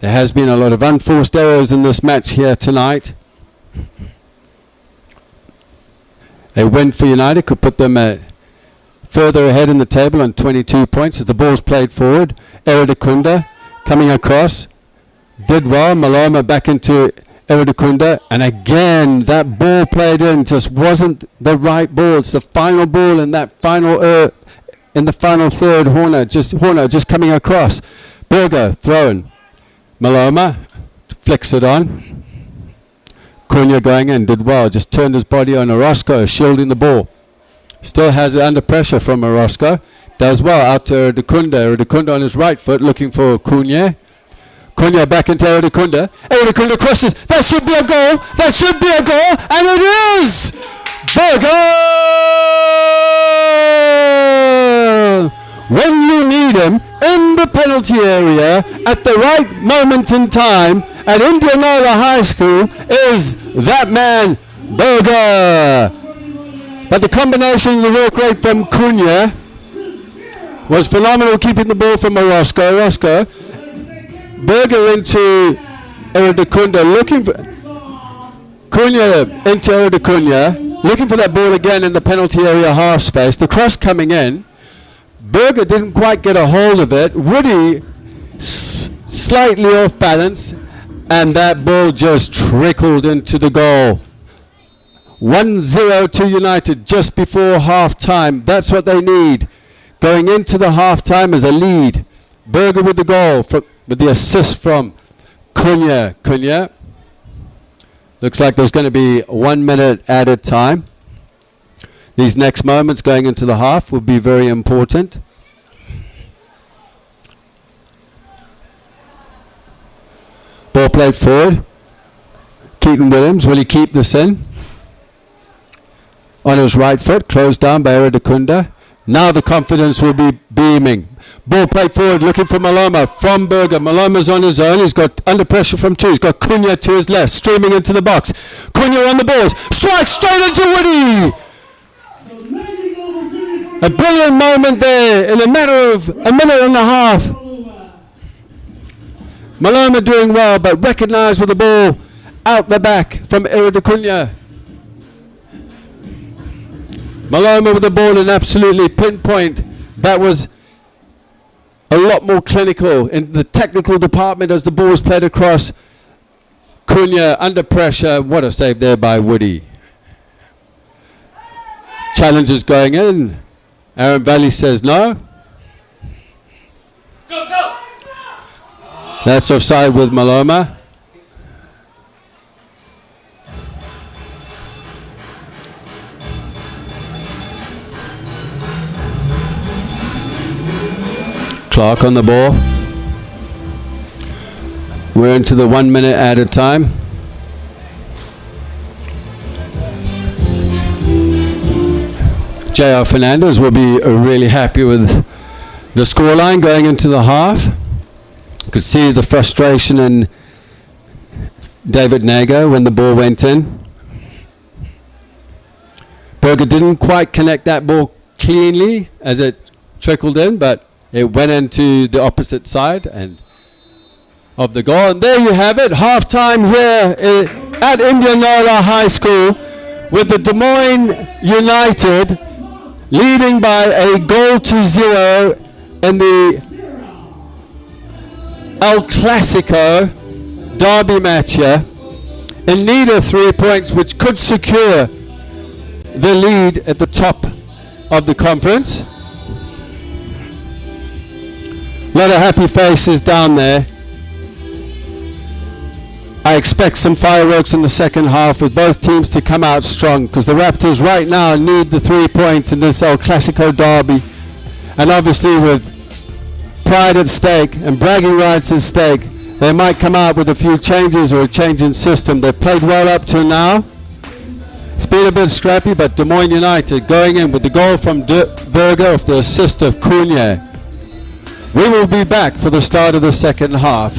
There has been a lot of unforced errors in this match here tonight. A win for United could put them further ahead in the table on 22 points as the ball's played forward. Eradikunda coming across. Did well. Maloma back into Eradikunda. And again, that ball played in just wasn't the right ball. It's the final ball in that final in the final third. Horner just coming across. Berger thrown. Maloma flicks it on. Cunha going in, did well. Just turned his body on Orozco, shielding the ball. Still has it under pressure from Orozco. Does well out to Eradikunda. Eradikunda on his right foot looking for Cunha. Cunha back into Eradikunda. Eradikunda crosses. That should be a goal. That should be a goal. And it is! Berger! When you need him in the penalty area at the right moment in time at Indianola High School is that man, Berger. But the combination of the work rate from Cunha was phenomenal, keeping the ball from Orozco. Berger into Eradikunda, looking for Cunha into Eradikunda, looking for that ball again in the penalty area half space. The cross coming in. Berger didn't quite get a hold of it. Woody slightly off balance, and that ball just trickled into the goal. 1-0 to United just before half-time. That's what they need. Going into the half-time as a lead. Berger with the goal, with the assist from Cunha. Cunha. Looks like there's going to be 1 minute added time. These next moments going into the half will be very important. Ball played forward. Keaton Williams, will he keep this in? On his right foot, closed down by Eradicunda. Now the confidence will be beaming. Ball played forward, looking for Maloma from Berger. Maloma's on his own. He's got under pressure from two. He's got Cunha to his left, streaming into the box. Cunha on the balls. Strike straight into Woody. A brilliant moment there in a matter of a minute and a half. Maloma doing well, but recognized with the ball out the back from Eradicunda. Maloma with the ball and absolutely pinpoint. That was a lot more clinical in the technical department as the ball was played across. Cunha under pressure. What a save there by Woody. Challenges going in. Aaron Valley says no. Go, go. That's offside with Maloma. Clark on the ball. We're into the 1 minute added time. J.R. Fernandez will be really happy with the scoreline going into the half. You could see the frustration in David Nago when the ball went in. Berger didn't quite connect that ball cleanly as it trickled in, but it went into the opposite side and of the goal. And there you have it, halftime here at Indianola High School with the Des Moines United leading by a goal to 0 in the El Clasico derby match here, in need of 3 points, which could secure the lead at the top of the conference. A lot of happy faces down there. I expect some fireworks in the second half with both teams to come out strong, because the Raptors right now need the 3 points in this El Clasico derby. And obviously with pride at stake and bragging rights at stake, they might come out with a few changes or a change in system. They've played well up to now. It's been a bit scrappy, but Des Moines United going in with the goal from Berger off the assist of Cunha. We will be back for the start of the second half.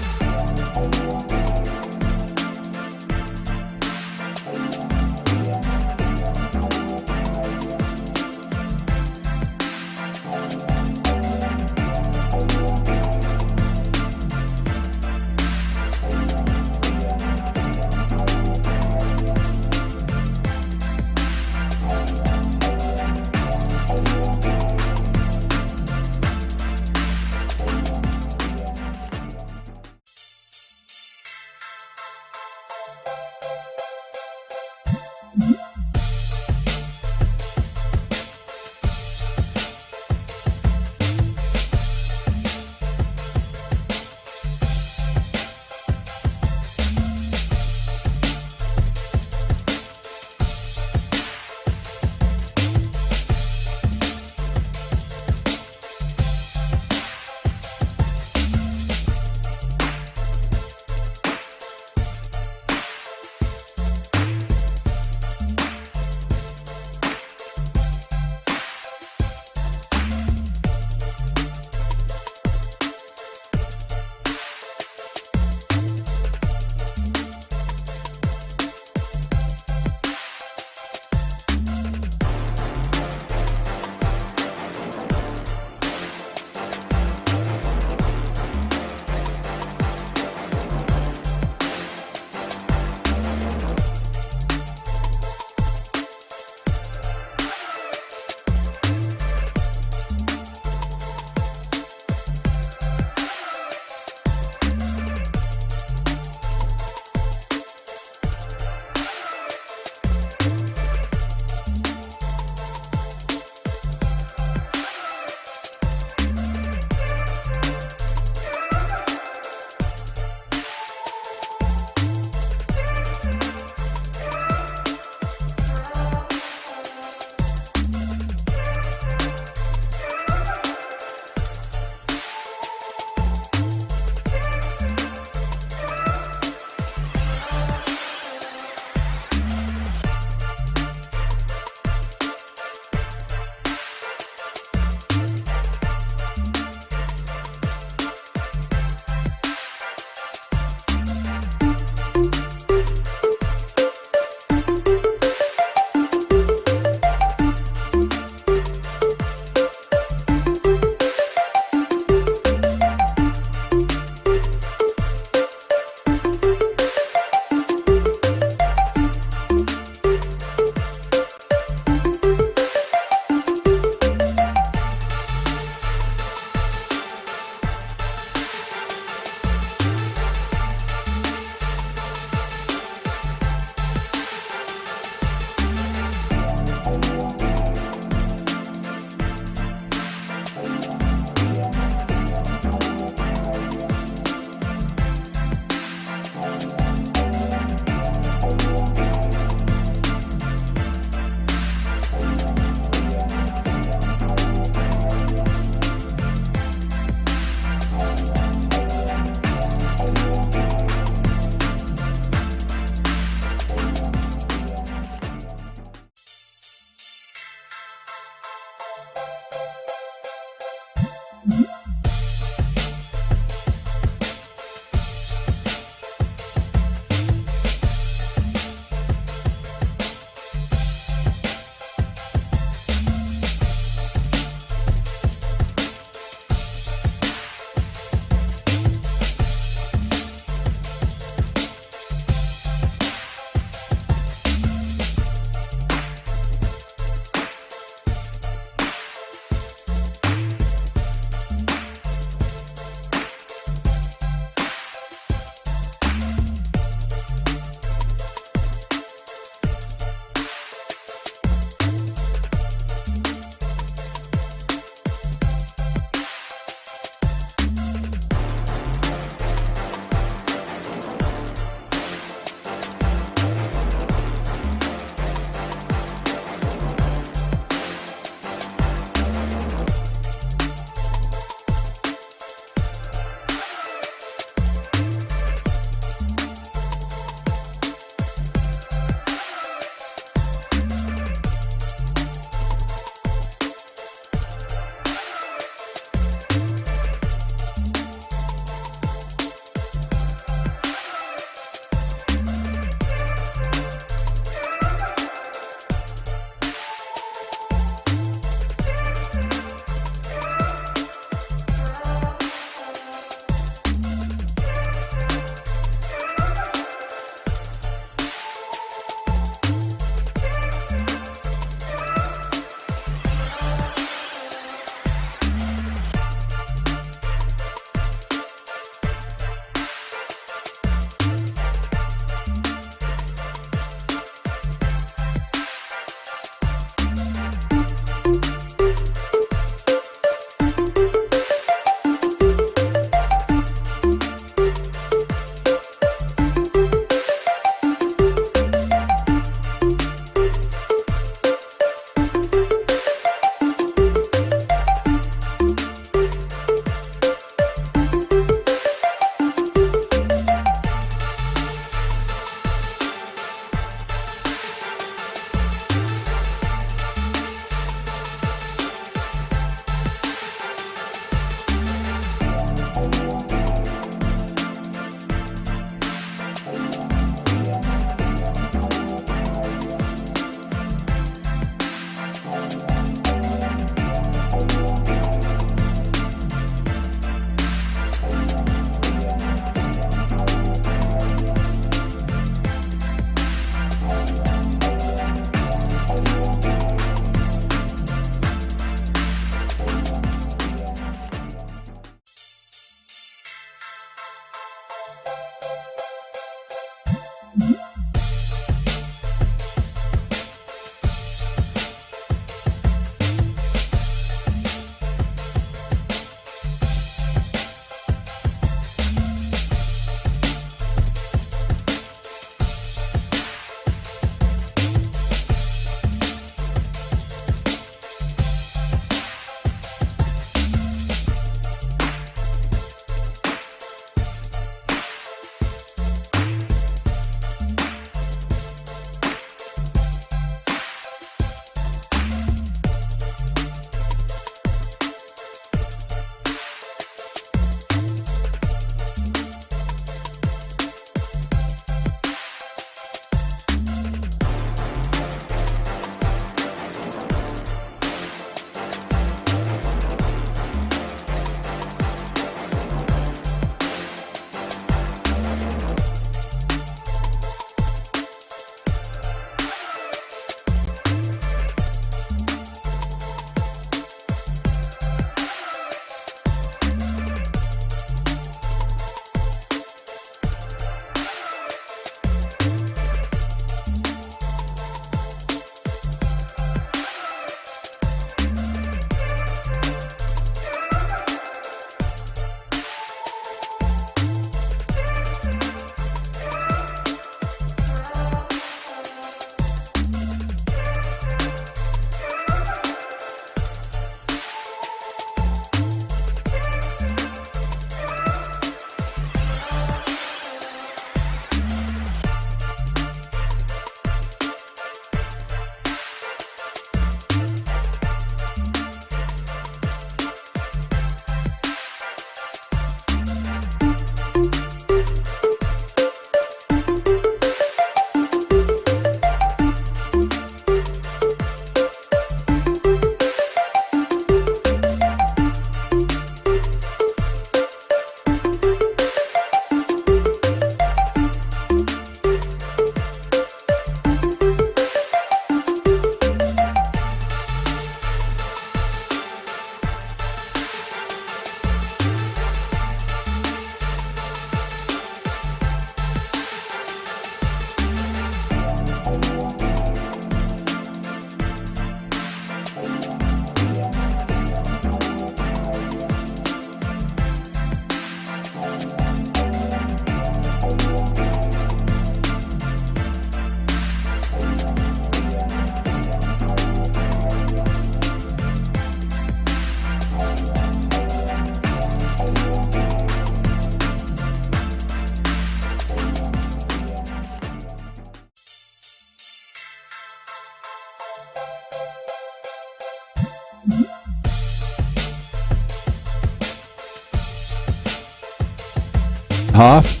Half.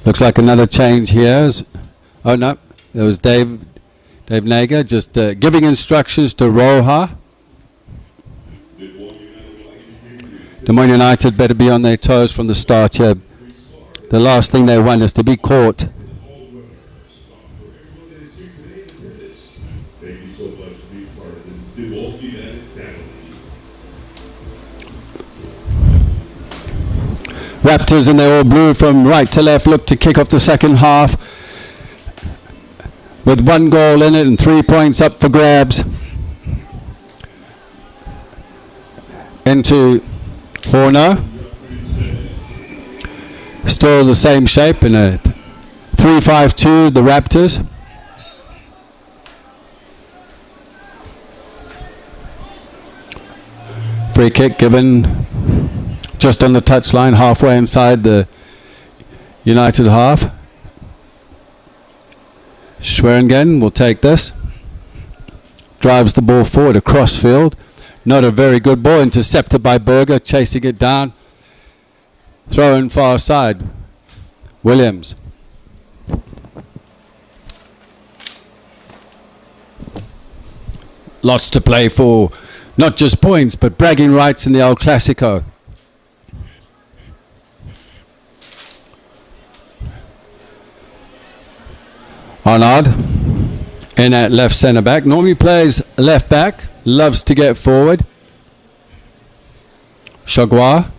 Looks like another change here. Oh no, there was Dave Nager just giving instructions to Roja. Des Moines United better be on their toes from the start here. The last thing they want is to be caught. Raptors in their all blue from right to left look to kick off the second half with 1 goal in it and 3 points up for grabs. Into Horner. Still the same shape in a 3-5-2, the Raptors. Free kick given just on the touchline, halfway inside the United half. Schweringen will take this. Drives the ball forward across field. Not a very good ball. Intercepted by Berger, chasing it down. Throw in far side. Williams. Lots to play for. Not just points, but bragging rights in the El Clasico. Arnaud in at left centre back. Normally plays left back. Loves to get forward. Chagua.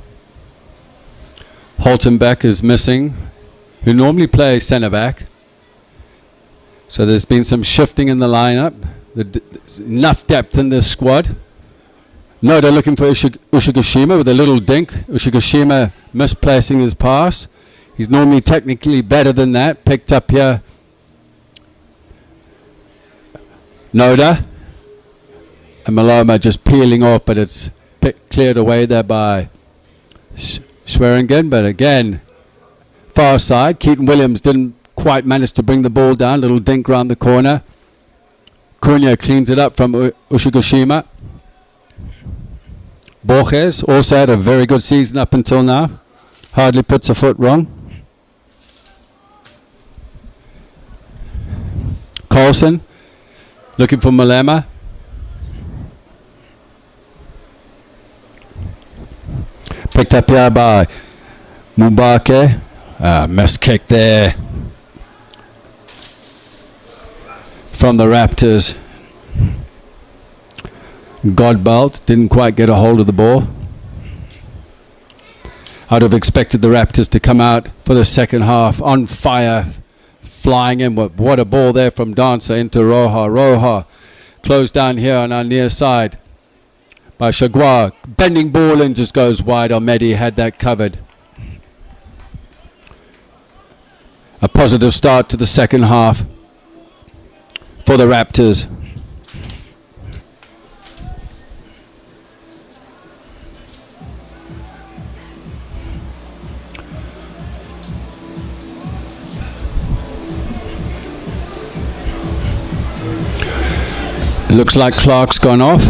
Holtenbeck is missing, who normally plays centre back. So there's been some shifting in the lineup. There's enough depth in this squad. No, they're looking for Ushigashima with a little dink. Ushigashima misplacing his pass. He's normally technically better than that. Picked up here. Noda. And Maloma just peeling off, but it's cleared away there by Schweringen. But again, far side. Keaton Williams didn't quite manage to bring the ball down. Little dink round the corner. Cunha cleans it up from Ushigashima. Borges also had a very good season up until now. Hardly puts a foot wrong. Carlson looking for Malema. Picked up here by Mubake. Missed kick there from the Raptors. Godbolt didn't quite get a hold of the ball. I'd have expected the Raptors to come out for the second half on fire, flying in. What a ball there from Dancer into Roja. Roja closed down here on our near side by Chagua. Bending ball in, just goes wide. Almedi had that covered. A positive start to the second half for the Raptors. Looks like Clark's gone off.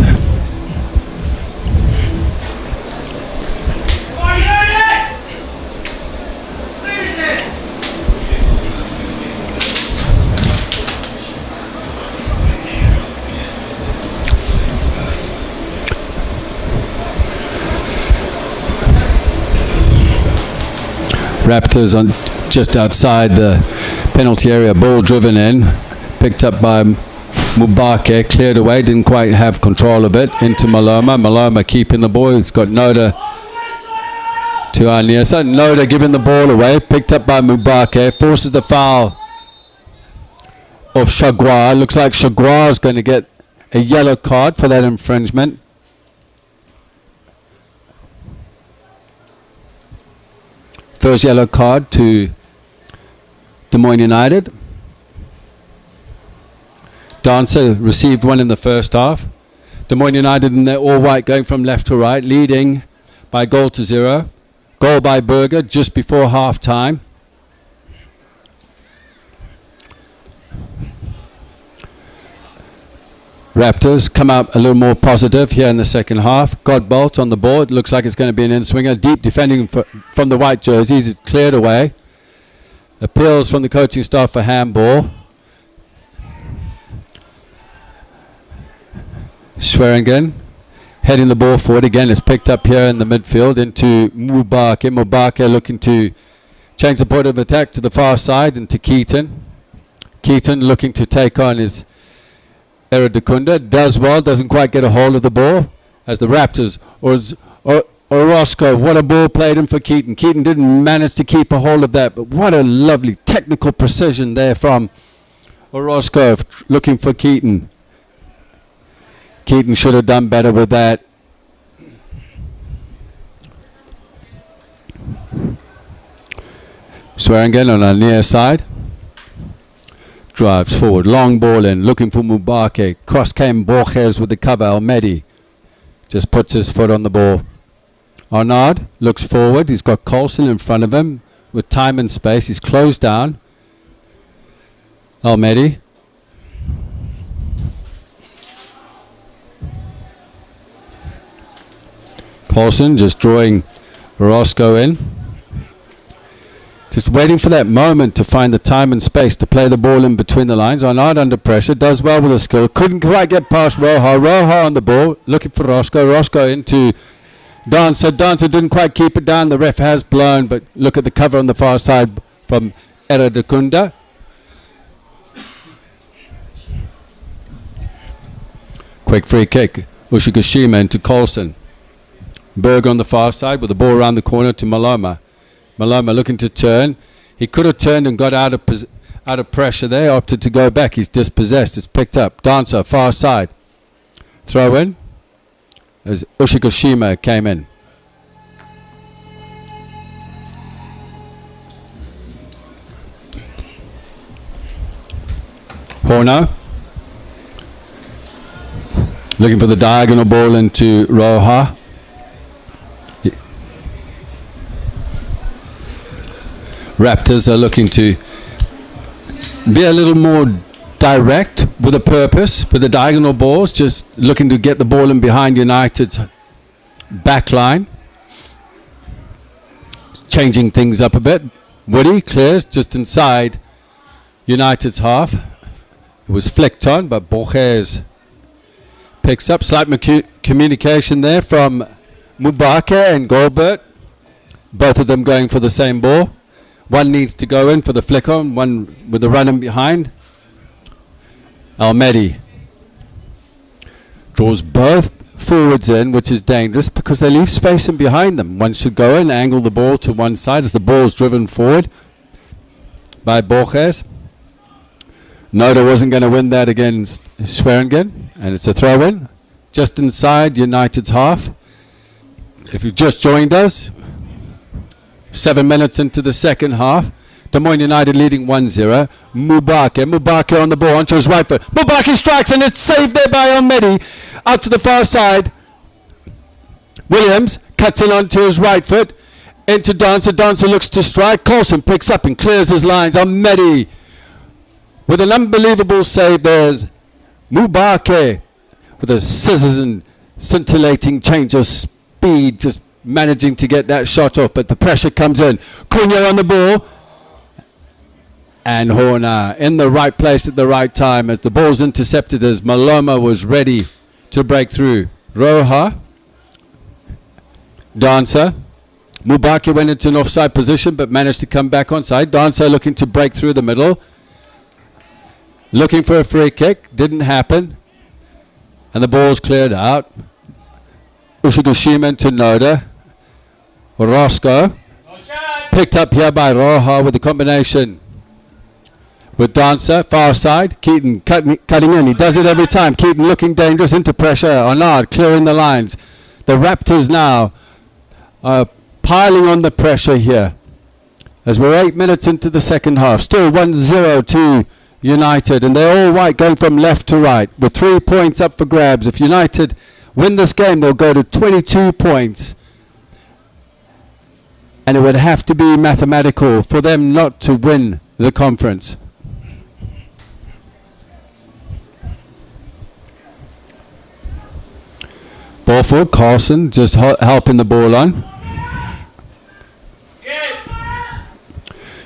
Raptors on just outside the penalty area, ball driven in, picked up by Mubake, cleared away, didn't quite have control of it, into Maloma. Maloma keeping the ball. It's got Noda to Aniesa. Noda giving the ball away, picked up by Mubake, forces the foul of Chagua. Looks like Chagua is going to get a yellow card for that infringement. First yellow card to Des Moines United. Dancer received one in the first half. Des Moines United in their all white going from left to right, leading by 0-0. Goal by Berger just before half time. Raptors come out a little more positive here in the second half. Godbolt on the board. Looks like it's going to be an in-swinger. Deep defending from the white jerseys. It's cleared away. Appeals from the coaching staff for handball. Swearingen heading the ball forward again. It's picked up here in the midfield into Mubake. Mubake looking to change the point of attack to the far side into Keaton. Keaton looking to take on his Eradicunda. Does well, doesn't quite get a hold of the ball as the Raptors Orozco, what a ball played in for Keaton. Keaton didn't manage to keep a hold of that, but what a lovely technical precision there from Orozco looking for Keaton. Keaton should have done better with that. Swearingen on our near side. Drives forward, long ball in, looking for Mubake. Cross came Borges with the cover. Almedi just puts his foot on the ball. Arnaud looks forward. He's got Coulson in front of him with time and space. He's closed down. Almedi. Coulson just drawing Roscoe in. Just waiting for that moment to find the time and space to play the ball in between the lines. Arnaud under pressure. Does well with a skill. Couldn't quite get past Roja. Roja on the ball. Looking for Roscoe. Roscoe into Dancer. Dancer didn't quite keep it down. The ref has blown, but look at the cover on the far side from Eradicunda. Quick free kick. Ushigashima into Coulson. Berg on the far side with the ball around the corner to Maloma. Maloma looking to turn. He could have turned and got out of pressure there. Opted to go back. He's dispossessed. It's picked up. Dancer, far side. Throw in as Ushigashima came in. Horno looking for the diagonal ball into Roja. Raptors are looking to be a little more direct with a purpose, with the diagonal balls, just looking to get the ball in behind United's back line. Changing things up a bit. Woody clears just inside United's half. It was flicked on, but Borges picks up. Slight communication there from Mubake and Goldberg. Both of them going for the same ball. One needs to go in for the flick on, one with the run in behind. Almedi draws both forwards in, which is dangerous because they leave space in behind them. One should go in, angle the ball to one side as the ball is driven forward by Borges. Noda wasn't going to win that against Swearingen, and it's a throw-in just inside United's half. If you've just joined us, 7 minutes into the second half, Des Moines United leading 1-0. Mubake on the ball onto his right foot. Mubake strikes and it's saved there by Almedi. Out to the far side. Williams cuts in onto his right foot. Into Dancer. Dancer looks to strike. Coulson picks up and clears his lines. Almedi with an unbelievable save. There's Mubake with a scissors and scintillating change of speed, just managing to get that shot off, but the pressure comes in. Cunha on the ball. And Horner in the right place at the right time as the ball's intercepted as Maloma was ready to break through. Roja. Dancer. Mubake went into an offside position but managed to come back onside. Dancer looking to break through the middle. Looking for a free kick. Didn't happen. And the ball's cleared out. Ushigashima to Noda. Roscoe. Picked up here by Roja with the combination with Dancer. Far side. Keaton cutting in. He does it every time. Keaton looking dangerous into pressure. Arnaud clearing the lines. The Raptors now are piling on the pressure here as we're 8 minutes into the second half. Still 1-0 to United, and they're all white going from left to right with 3 points up for grabs. If United win this game, they'll go to 22 points, and it would have to be mathematical for them not to win the conference. Ball forward, Carlson just helping the ball on.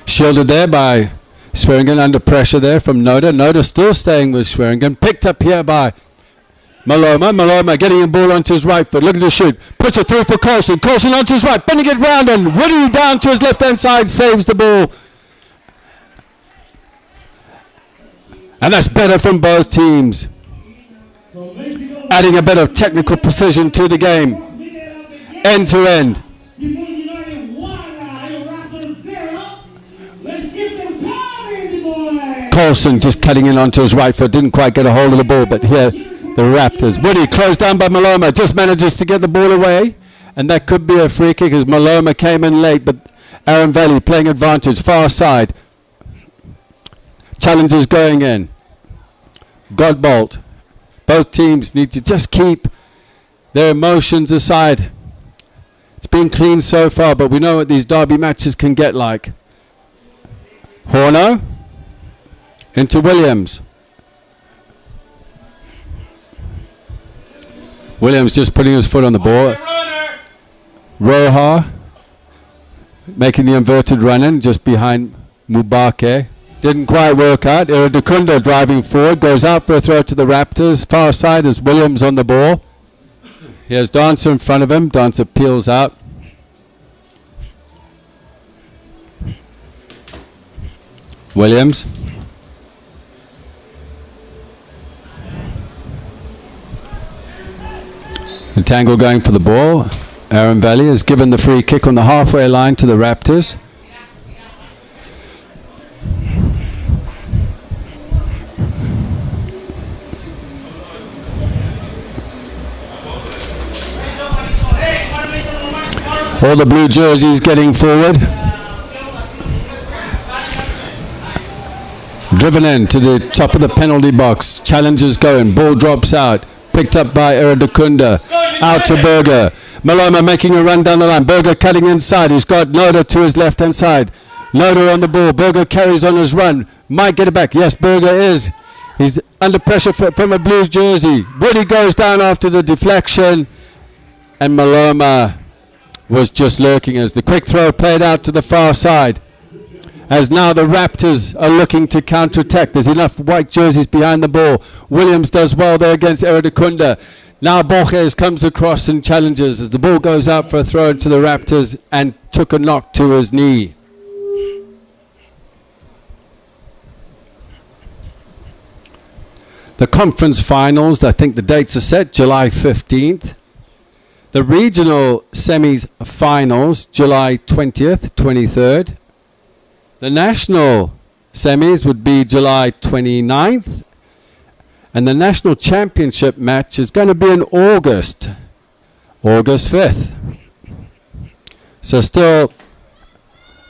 Shielded there by Swearingen, under pressure there from Noda. Noda still staying with Swearingen. Picked up here by Maloma. Maloma getting the ball onto his right foot, looking to shoot. Puts it through for Carlson. Carlson onto his right, bending it round, and Woody down to his left-hand side, saves the ball. And that's better from both teams. Adding a bit of technical precision to the game. End to end. Carlson just cutting in onto his right foot. Didn't quite get a hold of the ball, but here the Raptors. Woody closed down by Maloma. Just manages to get the ball away. And that could be a free kick as Maloma came in late, but Aaron Valley playing advantage. Far side. Challenges going in. Godbolt. Both teams need to just keep their emotions aside. It's been clean so far, but we know what these derby matches can get like. Horner into Williams. Williams just putting his foot on the ball. Roja making the inverted run in just behind Mubake. Didn't quite work out. Iradukunda driving forward, goes out for a throw to the Raptors. Far side is Williams on the ball. He has Dancer in front of him. Dancer peels out. Williams. The tangle going for the ball. Aaron Valley has given the free kick on the halfway line to the Raptors. All the blue jerseys getting forward. Driven in to the top of the penalty box. Challengers going. Ball drops out. Picked up by Iradukunda. Out to Berger. Maloma making a run down the line. Berger cutting inside. He's got Noda to his left-hand side. Noda on the ball. Berger carries on his run. Might get it back. Yes, Berger is. He's under pressure from a blue jersey. Woody goes down after the deflection. And Maloma was just lurking as the quick throw played out to the far side. As now the Raptors are looking to counter-attack. There's enough white jerseys behind the ball. Williams does well there against Iradukunda. Now Borges comes across and challenges as the ball goes out for a throw to the Raptors and took a knock to his knee. The conference finals, I think the dates are set, July 15th. The regional semis finals, July 20th, 23rd. The national semis would be July 29th. And the national championship match is going to be in August 5th. So still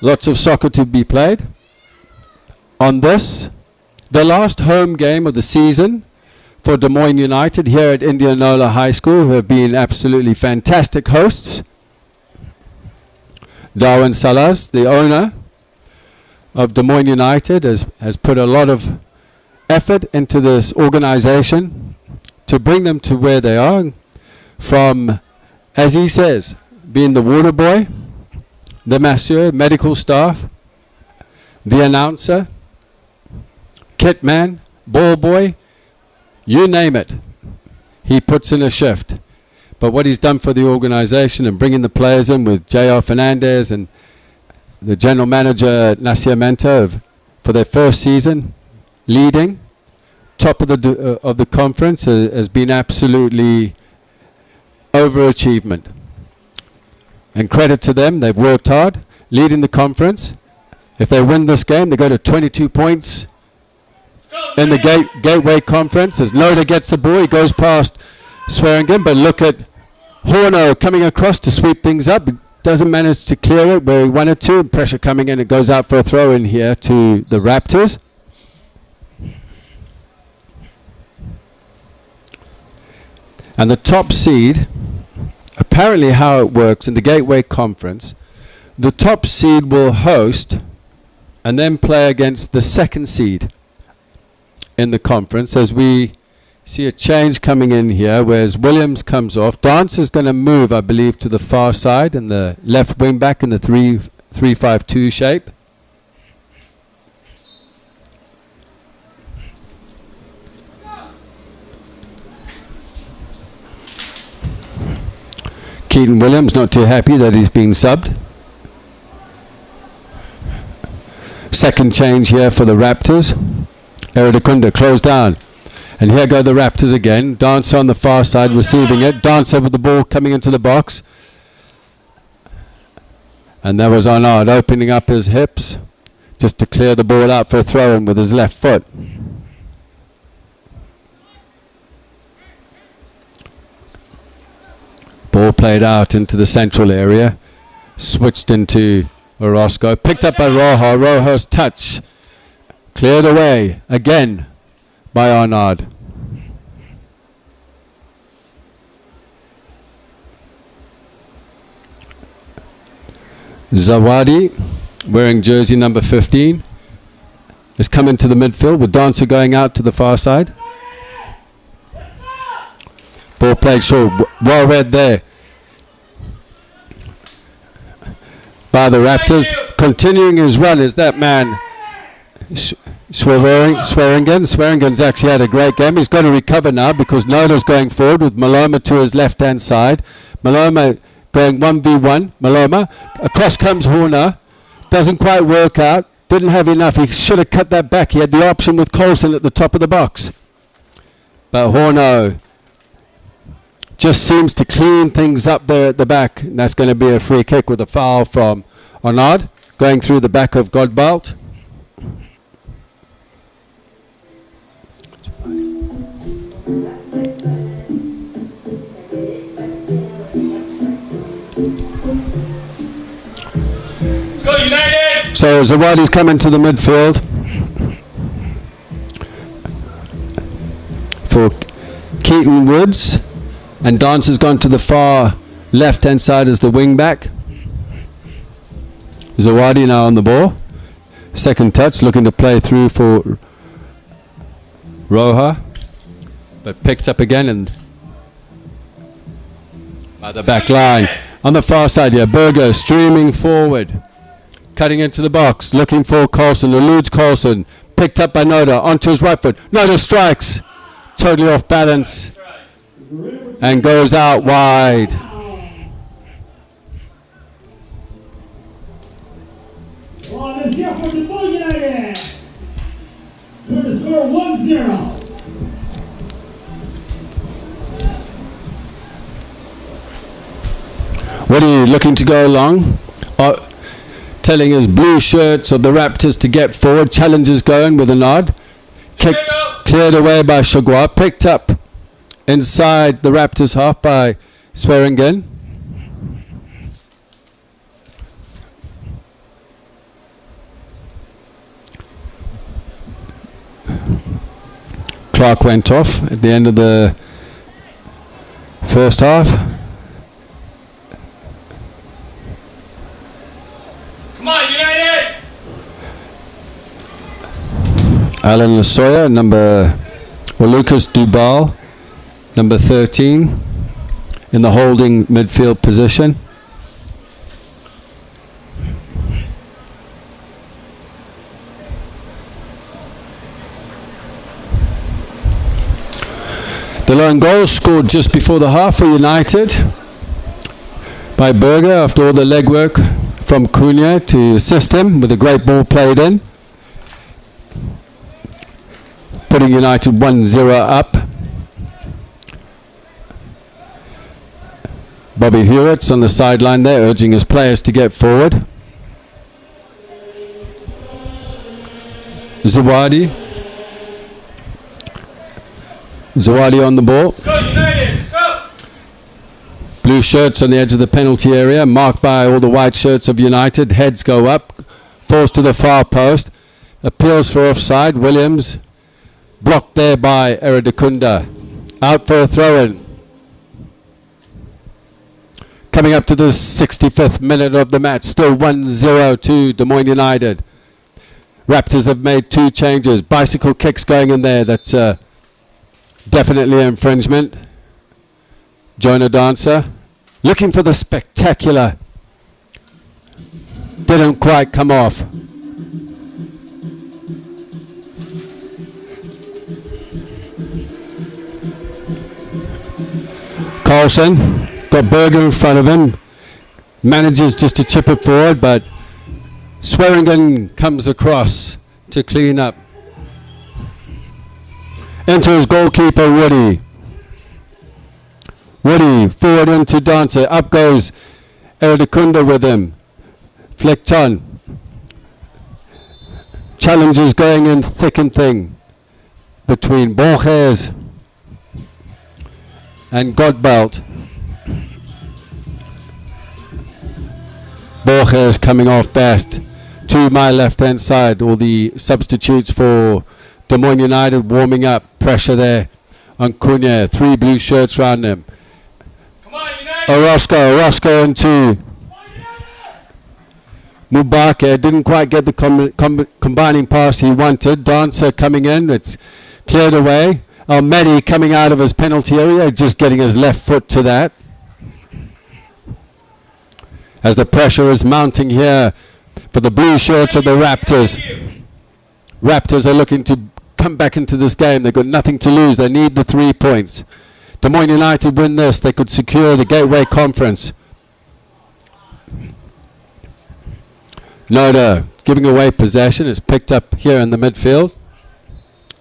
lots of soccer to be played. On this, the last home game of the season for Des Moines United here at Indianola High School, who have been absolutely fantastic hosts. Darwin Salas, the owner of Des Moines United, has put a lot of effort into this organization to bring them to where they are, from, as he says, being the water boy, the masseur, medical staff, the announcer, kit man, ball boy, you name it. He puts in a shift. But what he's done for the organization and bringing the players in with J.R. Fernandez and the general manager Nascimento for their first season, leading top of the conference, has been absolutely overachievement. And credit to them, they've worked hard, leading the conference. If they win this game, they go to 22 points in the Gateway Conference. As Noda gets the ball, he goes past Swearingen, but look at Horner coming across to sweep things up. Doesn't manage to clear it where he wanted to. Pressure coming in. It goes out for a throw in here to the Raptors. And the top seed, apparently how it works in the Gateway Conference, the top seed will host and then play against the second seed in the conference, as we See a change coming in here, whereas Williams comes off. Dance is going to move, I believe, to the far side and the left wing back in the 3-5-2 shape. Keaton Williams not too happy that he's been subbed. Second change here for the Raptors. Eradicunda closed down. And here go the Raptors again. Dancer on the far side receiving it. Dancer with the ball coming into the box. And that was Arnaud opening up his hips just to clear the ball out for a throw-in with his left foot. Ball played out into the central area. Switched into Orozco. Picked up by Rojo. Rojo's touch. Cleared away again by Arnaud. Zawadi, wearing jersey number 15, has come into the midfield with Dancer going out to the far side. Ball played short, well read there by the Raptors. Continuing his run is that man Swearingen. Swearingen's actually had a great game. He's got to recover now because Noda's going forward with Maloma to his left-hand side. Maloma going 1v1. Maloma. Across comes Horner. Doesn't quite work out. Didn't have enough. He should have cut that back. He had the option with Coulson at the top of the box. But Horner just seems to clean things up there at the back. And that's going to be a free kick with a foul from Arnaud going through the back of Godbout. United! So Zawadi's coming to the midfield for Keaton Woods, and Dance has gone to the far left-hand side as the wing-back. Zawadi now on the ball. Second touch, looking to play through for Roja, but picked up again and by the back line. On the far side here, Berger streaming forward. Cutting into the box, looking for Coulson, eludes Coulson, picked up by Noda, onto his right foot. Noda strikes, totally off balance, and goes out wide. Ball is here for the Moines United. For the score 1-0. What are you looking to go along? Telling his blue shirts of the Raptors to get forward. Challenges going with a nod. Kick cleared away by Chagua. Picked up inside the Raptors half by Swearingen. Clark went off at the end of the first half. Come on, United! Alan Lasoya, Lucas Dubal, number 13, in the holding midfield position. The lone goal scored just before the half for United by Berger after all the legwork from Cunha to assist him with a great ball played in, putting United 1-0 up. Bobby Hewitt's on the sideline there, urging his players to get forward. Zawadi on the ball. Let's go, United! Let's go! Blue shirts on the edge of the penalty area, marked by all the white shirts of United. Heads go up, falls to the far post, appeals for offside. Williams blocked there by Eradicunda. Out for a throw-in. Coming up to the 65th minute of the match, still 1-0 to Des Moines United. Raptors have made two changes. Bicycle kicks going in there. That's Definitely infringement. Jonah Dancer looking for the spectacular. Didn't quite come off. Carlson got Berger in front of him. Manages just to chip it forward, but Swearingen comes across to clean up. Enters goalkeeper Woody. Woody forward into Dancer. Up goes Erdekunda with him. Flicked on. Challenges going in thick and thin between Borges and Godbout. Borges coming off best. To my left hand side, all the substitutes for Des Moines United warming up. Pressure there on Cunha. 3 blue shirts around him. Come on, United! Orozco into Mubake. Didn't quite get the combining pass he wanted. Dancer coming in. It's cleared away. Almedi coming out of his penalty area, just getting his left foot to that. As the pressure is mounting here for the blue shirts of the Raptors. Raptors are looking to come back into this game. They've got nothing to lose. They need the 3 points. Des Moines United win this, they could secure the Gateway Conference. Noda giving away possession. It's picked up here in the midfield.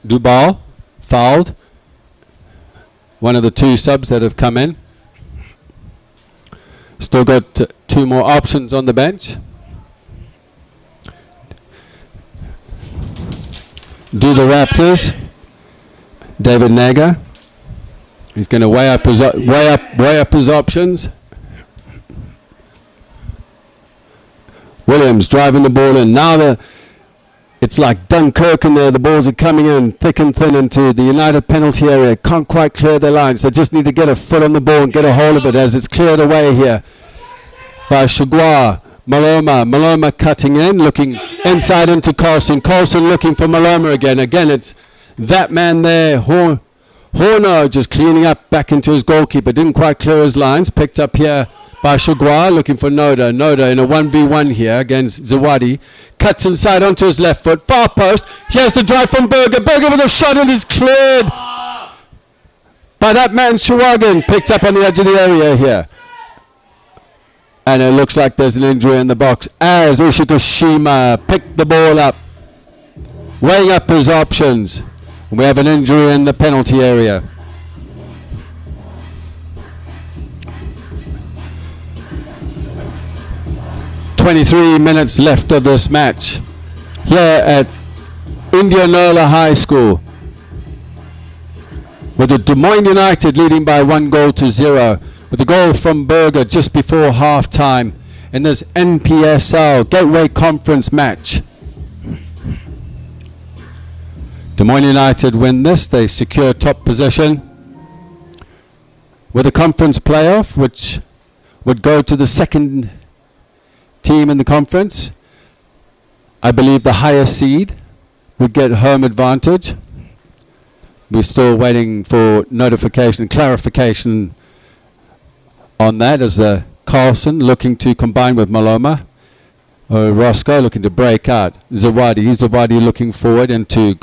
Duval fouled. One of the 2 subs that have come in. Still got 2 more options on the bench. Do the Raptors. David Naga. He's going to weigh up his options. Williams driving the ball in. Now it's like Dunkirk in there. The balls are coming in thick and thin into the United penalty area. Can't quite clear their lines. They just need to get a foot on the ball and get a hold of it as it's cleared away here by Shagua. Maloma cutting in, looking inside into Carlson. Carlson looking for Maloma again. Again, it's that man there, Horno, just cleaning up back into his goalkeeper. Didn't quite clear his lines. Picked up here by Shagua, looking for Noda. Noda in a 1v1 here against Zawadi. Cuts inside onto his left foot. Far post. Here's the drive from Berger. Berger with a shot and is cleared by that man, Shuwagan. Picked up on the edge of the area here. And it looks like there's an injury in the box as Ushikushima picked the ball up, weighing up his options. We have an injury in the penalty area. "23 minutes left of this match here at Indianola High School, with the Des Moines United leading by 1-0, with a goal from Berger just before half-time in this NPSL Gateway Conference match. Des Moines United win this, they secure top position with a conference playoff, which would go to the second team in the conference. I believe the highest seed would get home advantage. We're still waiting for notification and clarification on that, as Carlson looking to combine with Maloma. Roscoe looking to break out. Zawadi looking forward into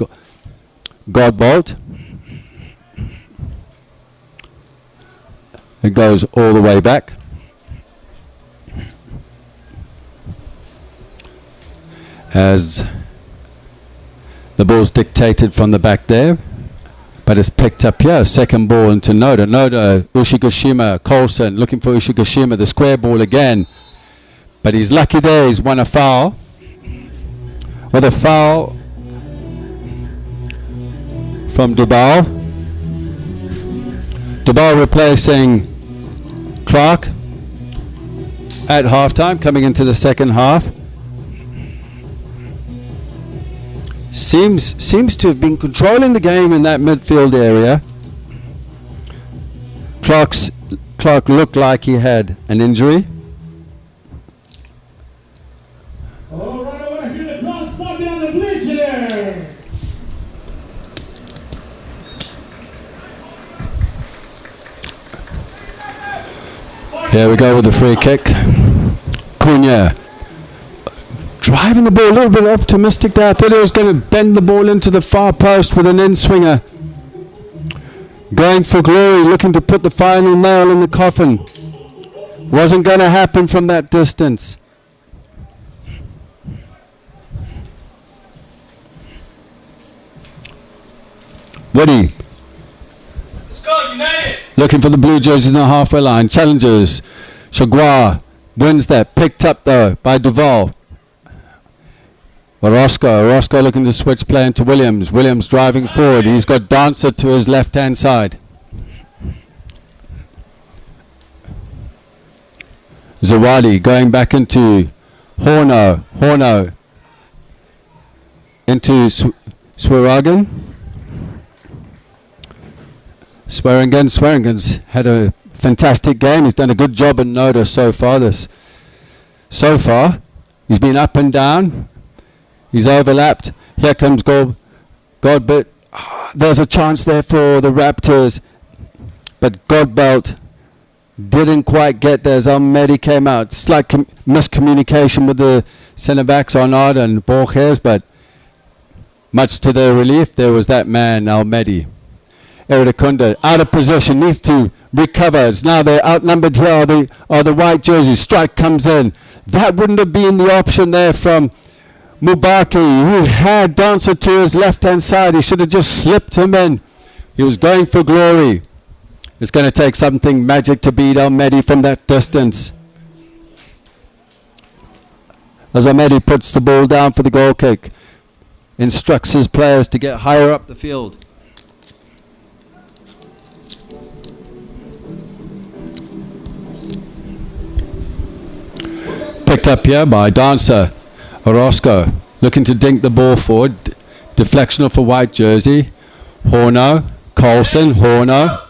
Godbolt. It goes all the way back. As the ball's dictated from the back there. But it's picked up here. Second ball into Noda. Ushigushima, Colson looking for Ushigushima. The square ball again. But he's lucky there. He's won a foul. With a foul from Duval. Duval replacing Clark at halftime, coming into the second half. Seems to have been controlling the game in that midfield area. Clark looked like he had an injury. All right, I want to hear the crowd stomping on the bleachers. Here we go with the free kick. Cunha driving the ball a little bit optimistic there. I thought he was going to bend the ball into the far post with an in-swinger. Going for glory, looking to put the final nail in the coffin. Wasn't going to happen from that distance. Woody. Let's go, United. Looking for the blue jerseys in the halfway line. Challenges. Chagua wins that. Picked up though by Duval. Orozco looking to switch play into Williams. Williams driving forward. He's got Dancer to his left-hand side. Zawadi going back into Horno. Horno into Swearingen. Swearingen's had a fantastic game. He's done a good job in Noda so far. He's been up and down. He's overlapped. Here comes Godbert. There's a chance there for the Raptors, but Godbelt didn't quite get there as Almedi came out. Slight miscommunication with the centre backs Arnaud and Borges, but much to their relief, there was that man Almedi. Eridakunda out of position, needs to recover. It's now they're outnumbered here are the white jerseys. Strike comes in. That wouldn't have been the option there from Mubaki, who had Dancer to his left-hand side. He should have just slipped him in. He was going for glory. It's going to take something magic to beat Almedi from that distance. As Almedi puts the ball down for the goal kick, instructs his players to get higher up the field. Picked up here by Dancer. Orozco looking to dink the ball forward. Deflection off a white jersey. Horno. Colson. Horno.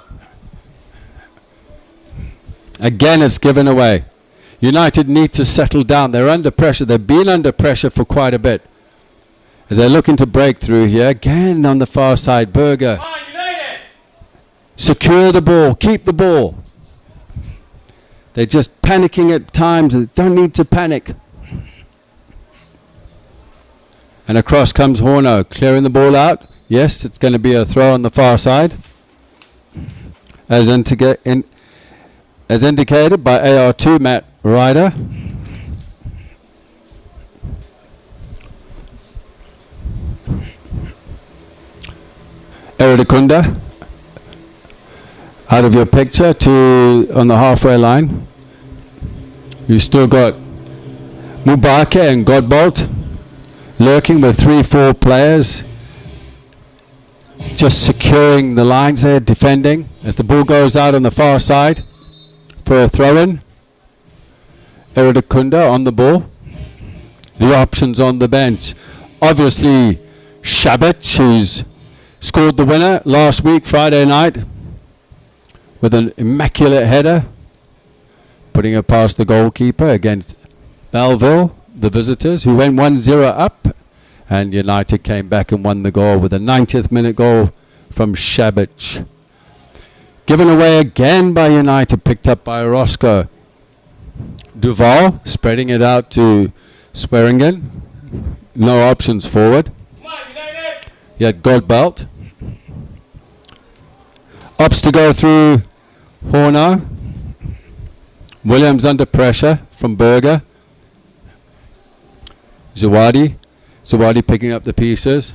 Again, it's given away. United need to settle down. They're under pressure. They've been under pressure for quite a bit. As they're looking to break through here. Again on the far side. Berger. Secure the ball. Keep the ball. They're just panicking at times. They don't need to panic. And across comes Horno, clearing the ball out. Yes, it's going to be a throw on the far side. As indicated by AR2, Matt Ryder. Eridakunda. Out of your picture on the halfway line. You've still got Mubake and Godbolt lurking with 3-4 players. Just securing the lines there, defending. As the ball goes out on the far side for a throw-in. Eridakunda on the ball. The options on the bench. Obviously, Shabic, who's scored the winner last week, Friday night, with an immaculate header, putting it past the goalkeeper against Belleville, the visitors, who went 1-0 up, and United came back and won the goal with a 90th minute goal from Shabic. Given away again by United, picked up by Orozco. Duval spreading it out to Swearingen. No options forward. Yet Godbelt. Opts to go through Horno. Williams under pressure from Berger. Zawadi picking up the pieces,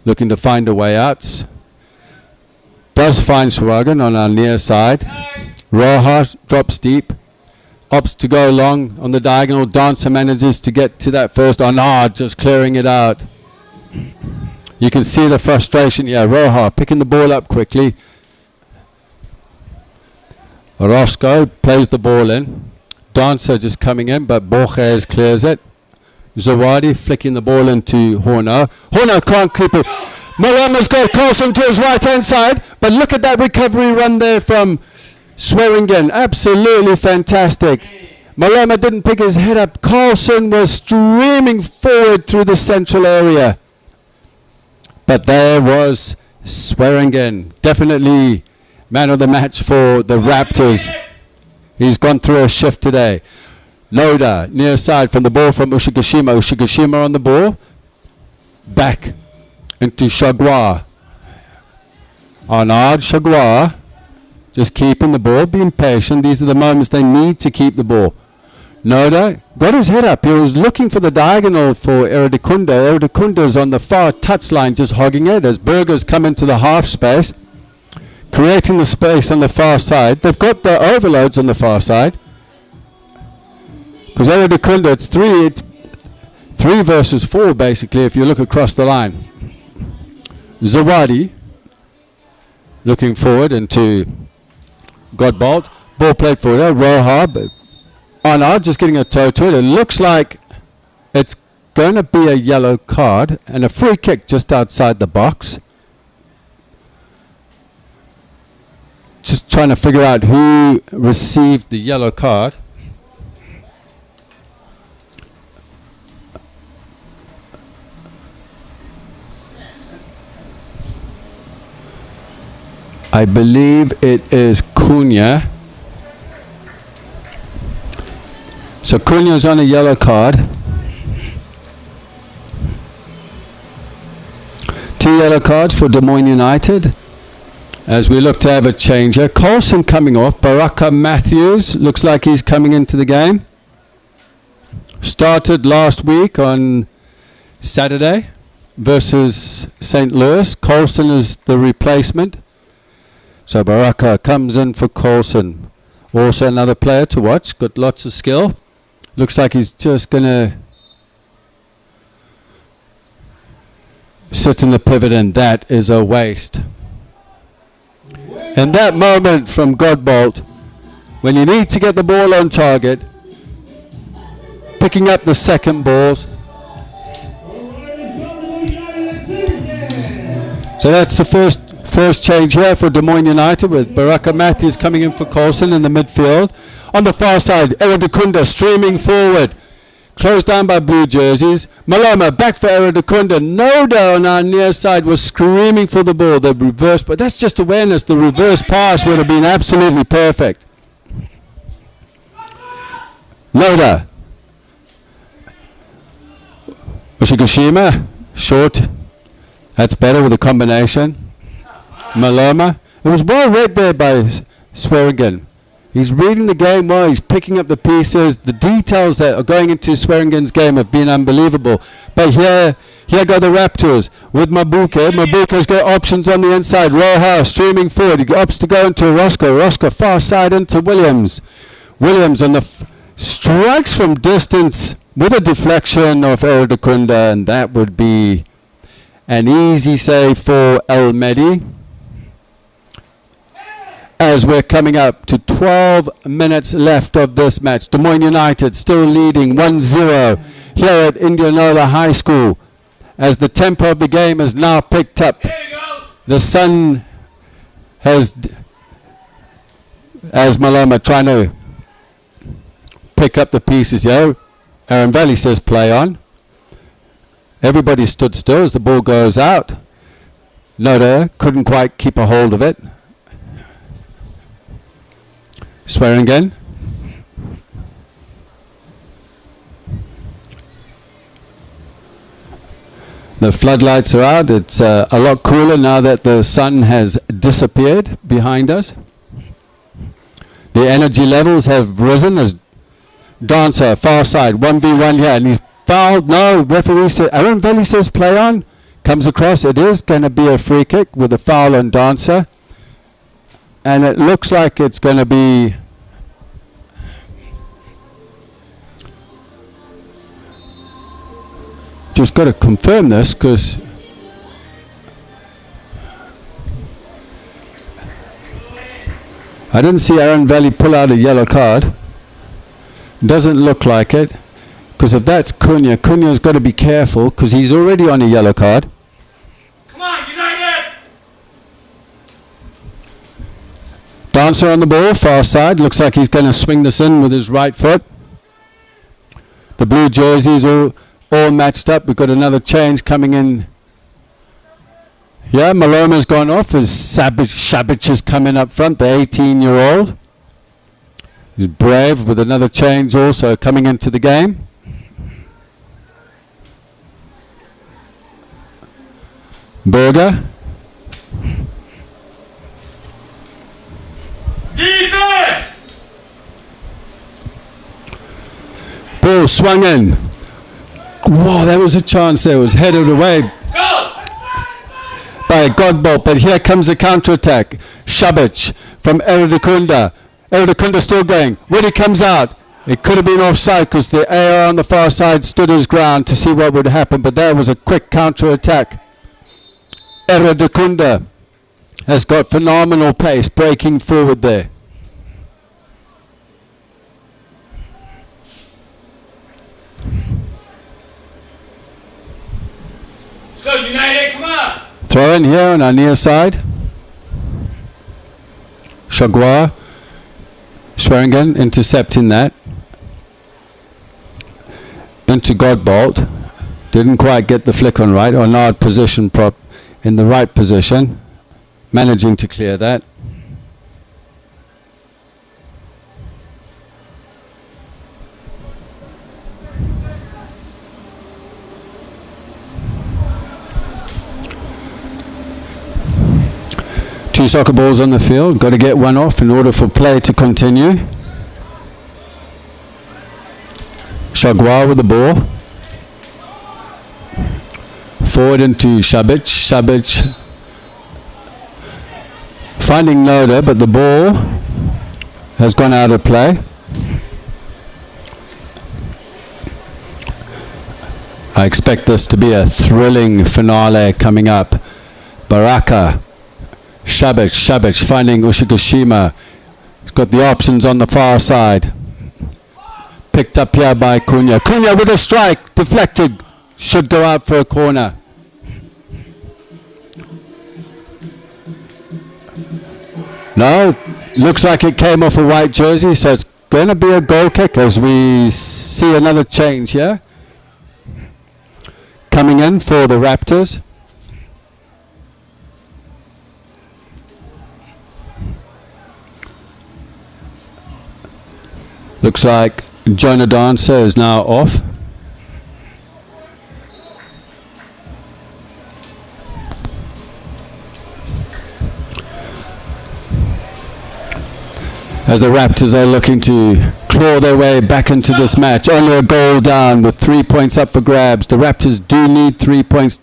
looking to find a way out. Does find Swagan on our near side. Rojas drops deep. Opts to go long on the diagonal. Dancer manages to get to that first. Arnaud just clearing it out. You can see the frustration here. Rojas picking the ball up quickly. Orozco plays the ball in. Dancer just coming in, but Borges clears it. Zawadi flicking the ball into Horno. Horno can't keep it. Malama's got Carlson to his right-hand side, but look at that recovery run there from Swearingen. Absolutely fantastic. Malama didn't pick his head up. Carlson was streaming forward through the central area. But there was Swearingen. Definitely man of the match for the Raptors. He's gone through a shift today. Noda, near side from the ball from Ushigashima. Ushigashima on the ball. Back into Shagwa. Arnaud Shagwa. Just keeping the ball, being patient. These are the moments they need to keep the ball. Noda got his head up. He was looking for the diagonal for Eradicunda. Eradicunda's on the far touchline just hogging it as Berger's come into the half space, creating the space on the far side. They've got the overloads on the far side. Because Eradicunda, it's 3 versus 4 basically if you look across the line. Zawadi looking forward into Godbolt. Ball played for her. Roja. Arnaud just getting a toe to it. It looks like it's going to be a yellow card and a free kick just outside the box. Just trying to figure out who received the yellow card. I believe it is Cunha. So Cunha's on a yellow card. 2 yellow cards for Des Moines United as we look to have a changer. Coulson coming off. Baraka Matthews looks like he's coming into the game. Started last week on Saturday versus St. Louis. Coulson is the replacement. So Baraka comes in for Coulson. Also another player to watch. Got lots of skill. Looks like he's just going to sit in the pivot, and that is a waste. And that moment from Godbolt, when you need to get the ball on target, picking up the second balls. So that's the first change here for Des Moines United, with Baraka Matthews coming in for Coulson in the midfield. On the far side, Eradicunda streaming forward. Closed down by blue jerseys. Maloma back for Eradicunda. Noda on our near side was screaming for the ball. The reverse, but that's just awareness. The reverse pass would have been absolutely perfect. Noda. Ushigashima. Short. That's better with a combination. Maloma. It was well read there by Swearingen. He's reading the game well. He's picking up the pieces. The details that are going into Swearingen's game have been unbelievable. But here go the Raptors with Mabuke. Mabuke's got options on the inside. Roja streaming forward. He opts to go into Roscoe. Roscoe far side into Williams. Williams on the strikes from distance with a deflection of Eradicunda, and that would be an easy save for El Medi. As we're coming up to 12 minutes left of this match. Des Moines United still leading 1-0 here at Indianola High School as the tempo of the game is now picked up. The sun has, as Maloma trying to pick up the pieces here. Aaron Valley says play on. Everybody stood still as the ball goes out. Noda couldn't quite keep a hold of it. Swearingen. The floodlights are out. It's a lot cooler now that the sun has disappeared behind us. The energy levels have risen as Dancer, far side, 1v1 here, and he's fouled. No, referee says, Aaron Valley says play on. Comes across. It is going to be a free kick with a foul on Dancer. And it looks like it's going to be just got to confirm this because I didn't see Aaron Valley pull out a yellow card. Doesn't look like it, because if that's Cunha, Cunha's got to be careful because he's already on a yellow card. Come on, United! Dancer on the ball, far side. Looks like he's going to swing this in with his right foot. The blue jerseys all matched up. We've got another change coming in. Yeah, Maloma's gone off as Shabic is coming up front, the 18-year-old. He's brave with another change also coming into the game. Berger. Defense! Ball swung in. Whoa, that was a chance there. It was headed away Go! by a Godbolt, but here comes a counter-attack. Shabic from Eredikunda. Eredikunda still going. When he comes out, it could have been offside because the AR on the far side stood his ground to see what would happen, but there was a quick counter-attack. Eredikunda has got phenomenal pace breaking forward there. Let's go, United, come on! Throw in here on our near side. Chagua. Schweringen intercepting that. Into Godbolt. Didn't quite get the flick on right. Arnaud position prop in the right position. Managing to clear that. Two soccer balls on the field. Got to get one off in order for play to continue. Chagua with the ball. Forward into Shabic. Shabic finding Noda, but the ball has gone out of play. I expect this to be a thrilling finale coming up. Baraka. Shabic finding Ushigashima. He's got the options on the far side. Picked up here by Cunha. Cunha with a strike. Deflected. Should go out for a corner. No, looks like it came off a white jersey, so it's going to be a goal kick as we see another change here. Coming in for the Raptors. Looks like Jonah Dancer is now off. As the Raptors are looking to claw their way back into this match. Only a goal down with 3 points up for grabs. The Raptors do need 3 points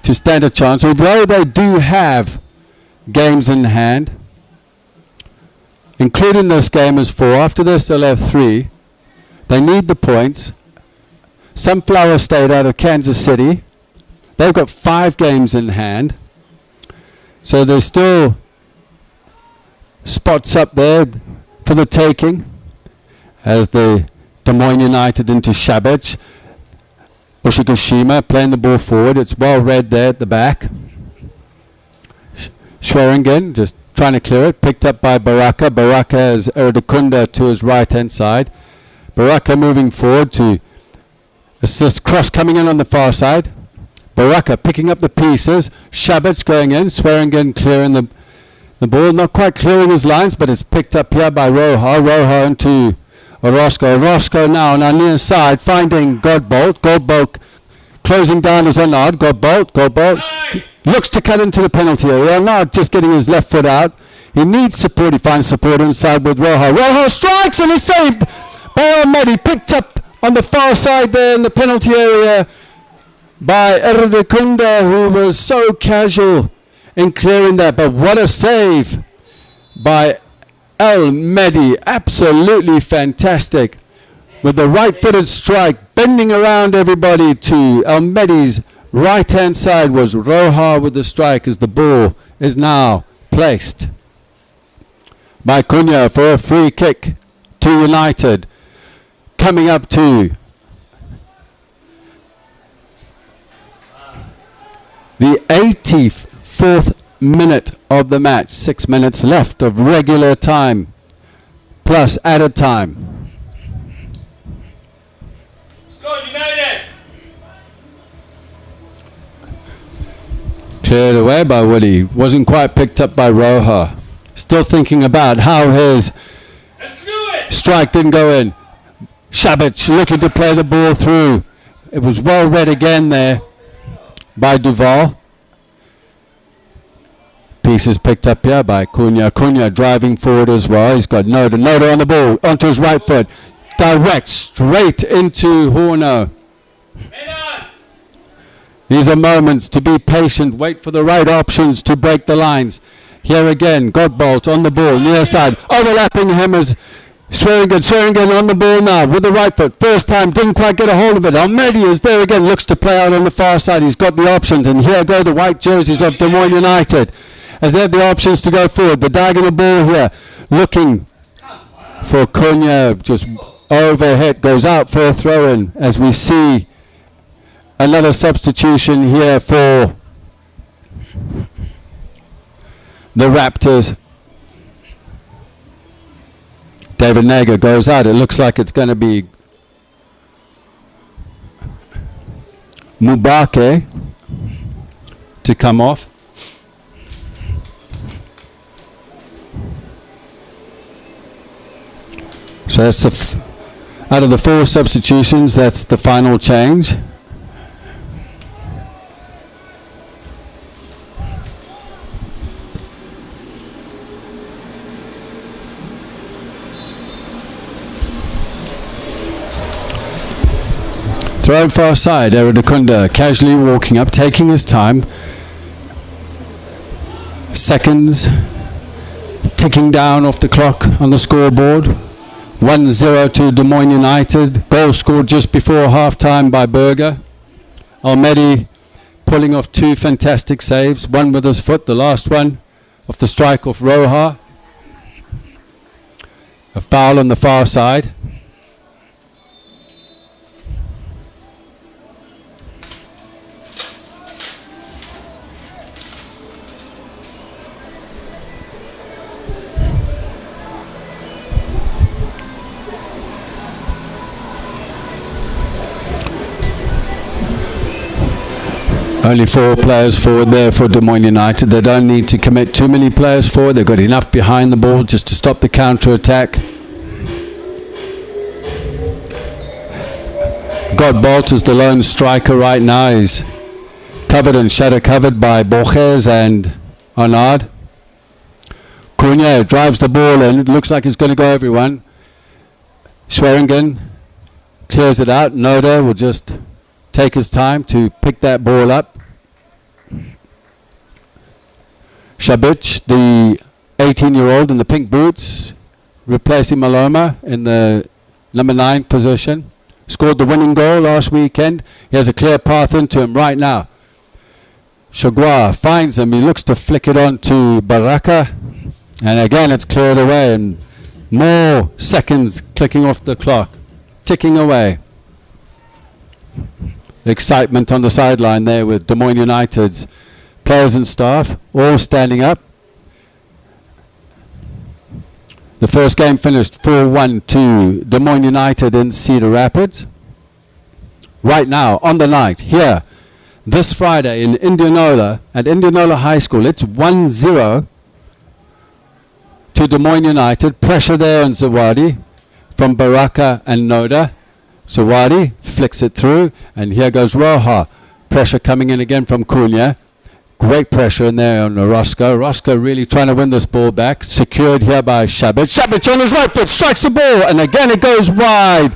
to stand a chance, although they do have games in hand. Including this game as 4. After this they'll have 3. They need the points. Sunflower State out of Kansas City. They've got 5 games in hand. So there's still spots up there for the taking as the Des Moines United into Shabic. Ushigashima playing the ball forward. It's well read there at the back. Schweringen just trying to clear it. Picked up by Baraka. Baraka has Eredikunda to his right hand side. Baraka moving forward to assist. Cross coming in on the far side. Baraka picking up the pieces. Shabic going in. Schweringen clearing the ball, not quite clearing his lines, but it's picked up here by Roja. Roja into Orozco. Orozco now on our near side, finding Godbolt. Godbolt closing down his Arnaud. Godbolt looks to cut into the penalty area. Arnaud just getting his left foot out. He needs support. He finds support inside with Roja. Roja strikes and is saved by Ahmedi. Picked up on the far side there in the penalty area by Eredikunda, who was so casual in clearing that, but what a save by Ahmedi. Absolutely fantastic with the right-footed strike, bending around everybody to Ahmedi's right-hand side was Roja with the strike as the ball is now placed by Cunha for a free kick to United. Coming up to the 84th minute of the match. 6 minutes left of regular time plus added time. Let's go, United! Cleared away by Woody. Wasn't quite picked up by Roja. Still thinking about how his Let's do it! Strike didn't go in. Shabic looking to play the ball through. It was well read again there by Duval. Pieces picked up here by Cunha. Cunha driving forward as well. He's got Noda. Noda on the ball. Onto his right foot. Direct straight into Horno. These are moments to be patient. Wait for the right options to break the lines. Here again, Godbolt on the ball, near side. Overlapping him is Swearingen. Swearingen on the ball now with the right foot. First time, didn't quite get a hold of it. Almedi is there again, looks to play out on the far side. He's got the options, and here go the white jerseys of Des Moines United as they have the options to go forward. The diagonal ball here, looking for Cunha, just overhead, goes out for a throw-in as we see another substitution here for the Raptors. David Nager goes out. It looks like it's going to be Mubake to come off. So that's out of the 4 substitutions, that's the final change. Throw far side, Eridakunda casually walking up, taking his time. Seconds ticking down off the clock on the scoreboard. 1-0 to Des Moines United. Goal scored just before half-time by Berger. Almedi pulling off 2 fantastic saves. One with his foot, the last one off the strike off Roja. A foul on the far side. Only 4 players forward there for Des Moines United. They don't need to commit too many players forward. They've got enough behind the ball just to stop the counter-attack. Godbolt is the lone striker right now. He's covered and shadow covered by Borges and Arnaud. Cunha drives the ball in. It looks like it's going to go everyone. Swearingen clears it out. Noda will just take his time to pick that ball up. Shabic, the 18-year-old in the pink boots, replacing Maloma in the number 9 position. Scored the winning goal last weekend. He has a clear path into him right now. Chagua finds him. He looks to flick it on to Baraka. And again, it's cleared away. And more seconds clicking off the clock. Ticking away. Excitement on the sideline there with Des Moines United's players and staff all standing up. The first game finished 4-1 to Des Moines United in Cedar Rapids. Right now, on the night, here, this Friday in Indianola, at Indianola High School, it's 1-0 to Des Moines United. Pressure there on Zawadi from Baraka and Noda. Zawadi flicks it through, and here goes Roja. Pressure coming in again from Cunha. Great pressure in there on Roscoe. Roscoe really trying to win this ball back. Secured here by Shabic. Shabic on his right foot strikes the ball, and again it goes wide.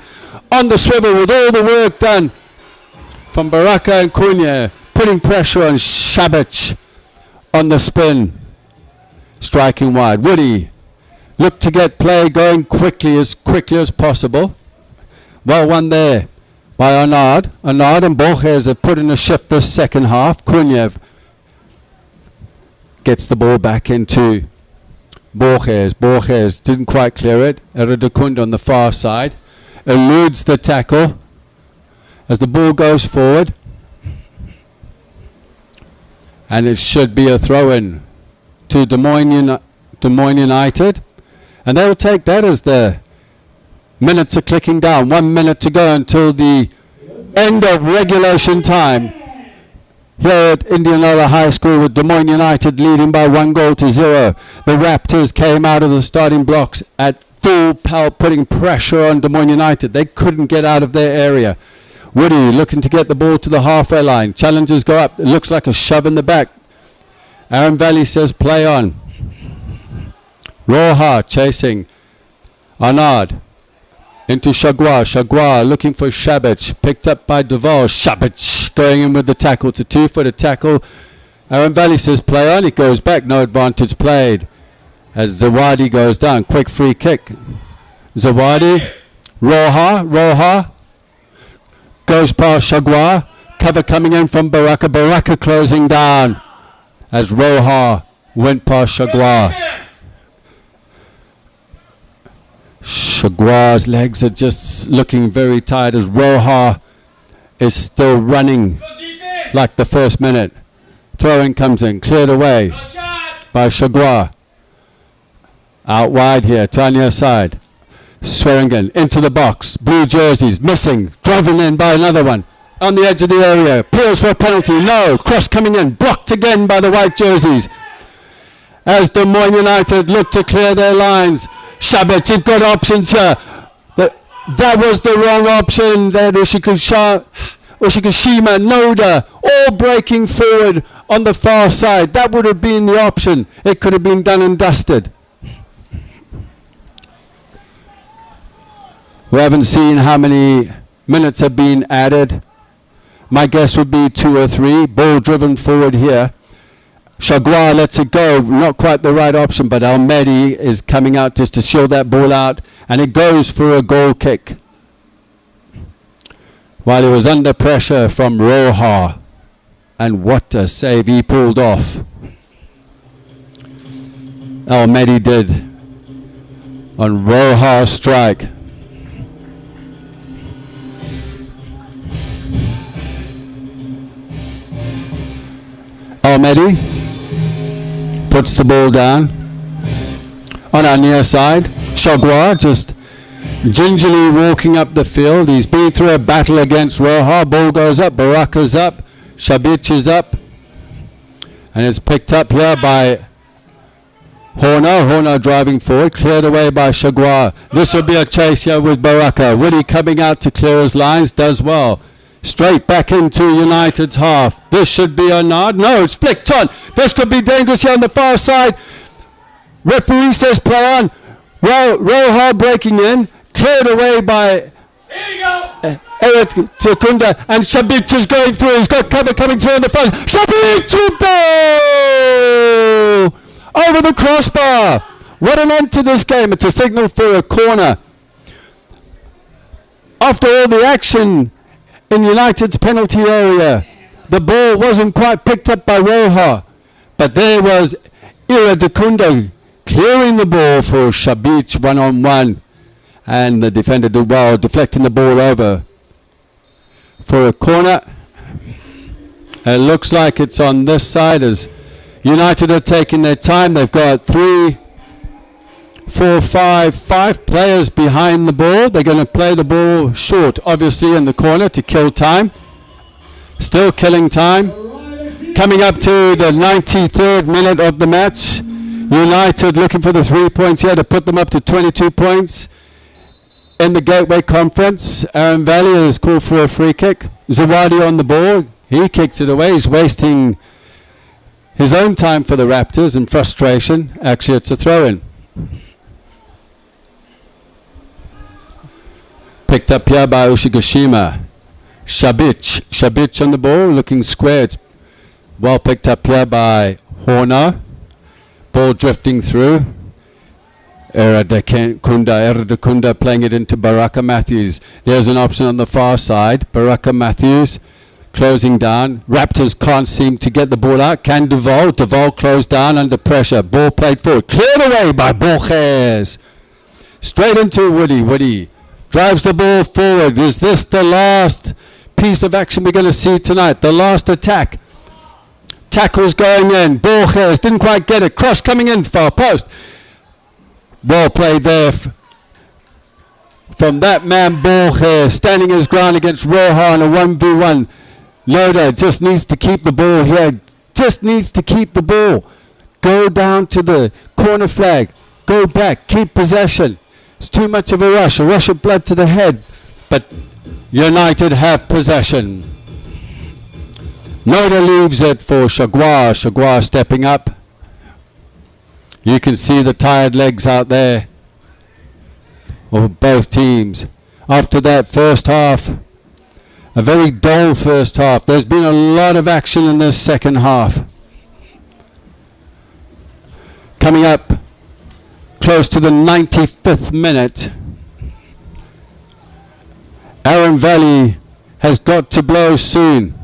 On the swivel with all the work done from Baraka and Cunha, putting pressure on Shabic on the spin. Striking wide. Woody looked to get play going quickly as possible. Well won there by Arnaud. Arnaud and Borges have put in a shift this second half. Cunha gets the ball back into Borges. Borges didn't quite clear it. Eridakunda on the far side eludes the tackle as the ball goes forward. And it should be a throw-in to Des Moines United. And they will take that as the minutes are clicking down. 1 minute to go until the end of regulation time. here at Indianola High School with Des Moines United leading by 1-0. The Raptors came out of the starting blocks at full pelt, putting pressure on Des Moines United. They couldn't get out of their area. Woody looking to get the ball to the halfway line. Challengers go up. It looks like a shove in the back. Aaron Valley says play on. Roja chasing. Arnard into Chagua. Chagua looking for Shabic. Picked up by Duval. Shabic going in with the tackle. It's a 2-footer tackle. Aaron Valley says play on. It goes back. No advantage played. As Zawadi goes down. Quick free kick. Zawadi. Roja. Goes past Chagua. Cover coming in from Baraka. Baraka closing down. As Roja went past Chagua. Chagua's legs are just looking very tired as Roja is still running like the first minute. Throwing comes in, cleared away by Chagua. Out wide here, Tanya side. Swearingen into the box. Blue jerseys missing, driven in by another one. On the edge of the area, appeals for a penalty. No, cross coming in, blocked again by the white jerseys. As Des Moines United look to clear their lines. Shabic, you've got options here. That was the wrong option. There, Ushikashima, Noda, all breaking forward on the far side. That would have been the option. It could have been done and dusted. We haven't seen how many minutes have been added. My guess would be 2 or 3. Ball driven forward here. Chagua lets it go, not quite the right option, but Almedi is coming out just to shield that ball out, and it goes for a goal kick. While he was under pressure from Roja, and what a save he pulled off. Almedi did on Roja's strike. Almedi puts the ball down on our near side. Chagua just gingerly walking up the field. He's been through a battle against Roja. Ball goes up, Baraka's up, Shabic is up, and it's picked up here by Horner driving forward, cleared away by Chagua. This will be a chase here with Baraka. Woody coming out to clear his lines, does well. Straight back into United's half. This should be a nod. No, it's flicked on. This could be dangerous here on the far side. Referee says play on. Well, Roja breaking in. Cleared away by Eric Sekunda. And Shabic is going through. He's got cover coming through on the front. Shabic to goal! Over the crossbar. What an end to this game. It's a signal for a corner. After all the action in United's penalty area, the ball wasn't quite picked up by Roja, but there was Ira Dekunda clearing the ball for Shabic one-on-one, and the defender did well, deflecting the ball over for a corner. It looks like it's on this side as United are taking their time. They've got 3, 4, 5 players behind the ball. They're going to play the ball short, obviously, in the corner to kill time. Still killing time. Coming up to the 93rd minute of the match. United looking for the 3 points here to put them up to 22 points in the Gateway Conference. Aaron Valley is called for a free kick. Zawadi on the ball. He kicks it away. He's wasting his own time for the Raptors in frustration. Actually, it's a throw-in. Picked up here by Ushigashima. Shabic on the ball, looking squared. Well picked up here by Horner. Ball drifting through. Eradekunda playing it into Baraka Matthews. There's an option on the far side. Baraka Matthews closing down. Raptors can't seem to get the ball out. Can Duval? Duval closed down under pressure. Ball played forward. Cleared away by Borges. Straight into Woody. Woody drives the ball forward. Is this the last piece of action we're going to see tonight? The last attack. Tackles going in. Borges didn't quite get it. Cross coming in. Far post. Well played there from that man Borges, standing his ground against Roja in a 1v1. Loda just needs to keep the ball here. Just needs to keep the ball. Go down to the corner flag. Go back. Keep possession. It's too much of a rush of blood to the head. But United have possession. Noda leaves it for Chagua. Chagua stepping up. You can see the tired legs out there of both teams. After that first half, a very dull first half. There's been a lot of action in this second half. Coming up close to the 95th minute, Aaron Valley has got to blow soon.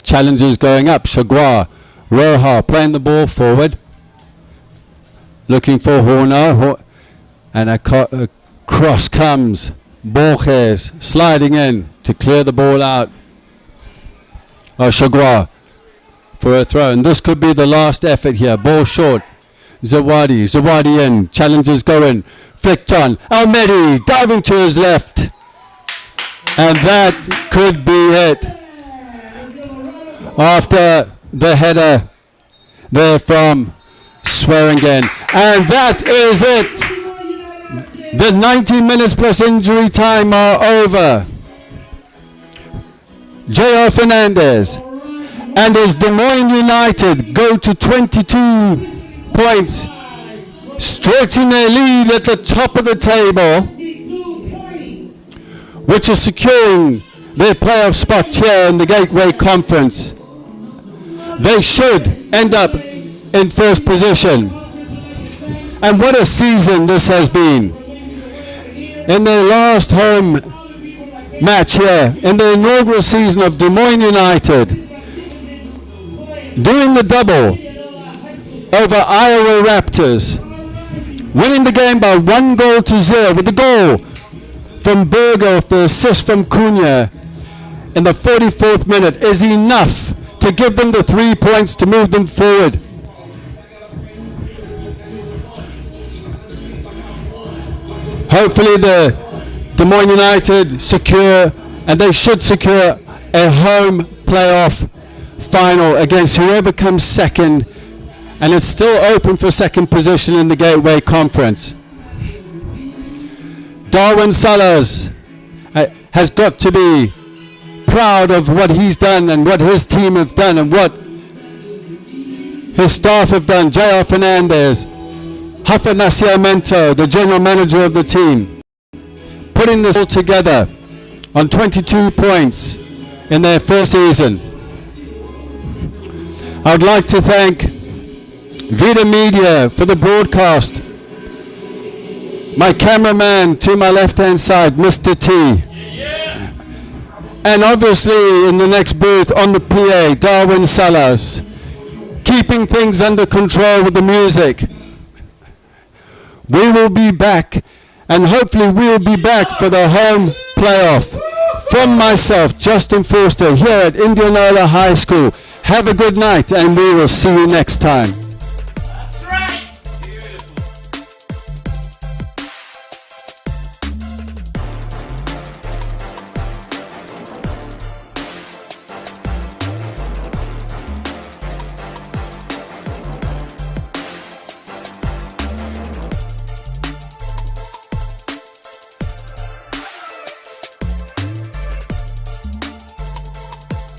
Challenges going up. Chagua, Roja playing the ball forward. Looking for Horner. And a cross comes. Borges sliding in to clear the ball out. Chagua for a throw. And this could be the last effort here. Ball short. Zawadi in. Challenges going. Flicked on. Almedi diving to his left. And that could be it. After the header there from Swearingen. And that is it. The 90 minutes plus injury time are over. J.R. Fernandez and his Des Moines United go to 22 points, stretching their lead at the top of the table, which is securing their playoff spot here in the Gateway Conference. They should end up in first position. And what a season this has been. In their last home match here, in the inaugural season of Des Moines United, doing the double over Iowa Raptors, winning the game by 1-0 with the goal from Berghoff, the assist from Cunha in the 44th minute is enough to give them the 3 points to move them forward. Hopefully the Des Moines United secure, and they should secure, a home playoff final against whoever comes second, and it's still open for second position in the Gateway Conference. Darwin Salas has got to be proud of what he's done and what his team have done and what his staff have done. J.R. Fernandez, Hafa Nascimento, the general manager of the team, putting this all together on 22 points in their first season. I'd like to thank Vita Media for the broadcast. My cameraman to my left-hand side, Mr. T. And obviously in the next booth on the PA, Darwin Salas, keeping things under control with the music. We will be back, and hopefully we will be back for the home playoff. From myself, Justin Forster, here at Indianola High School. Have a good night, and we will see you next time.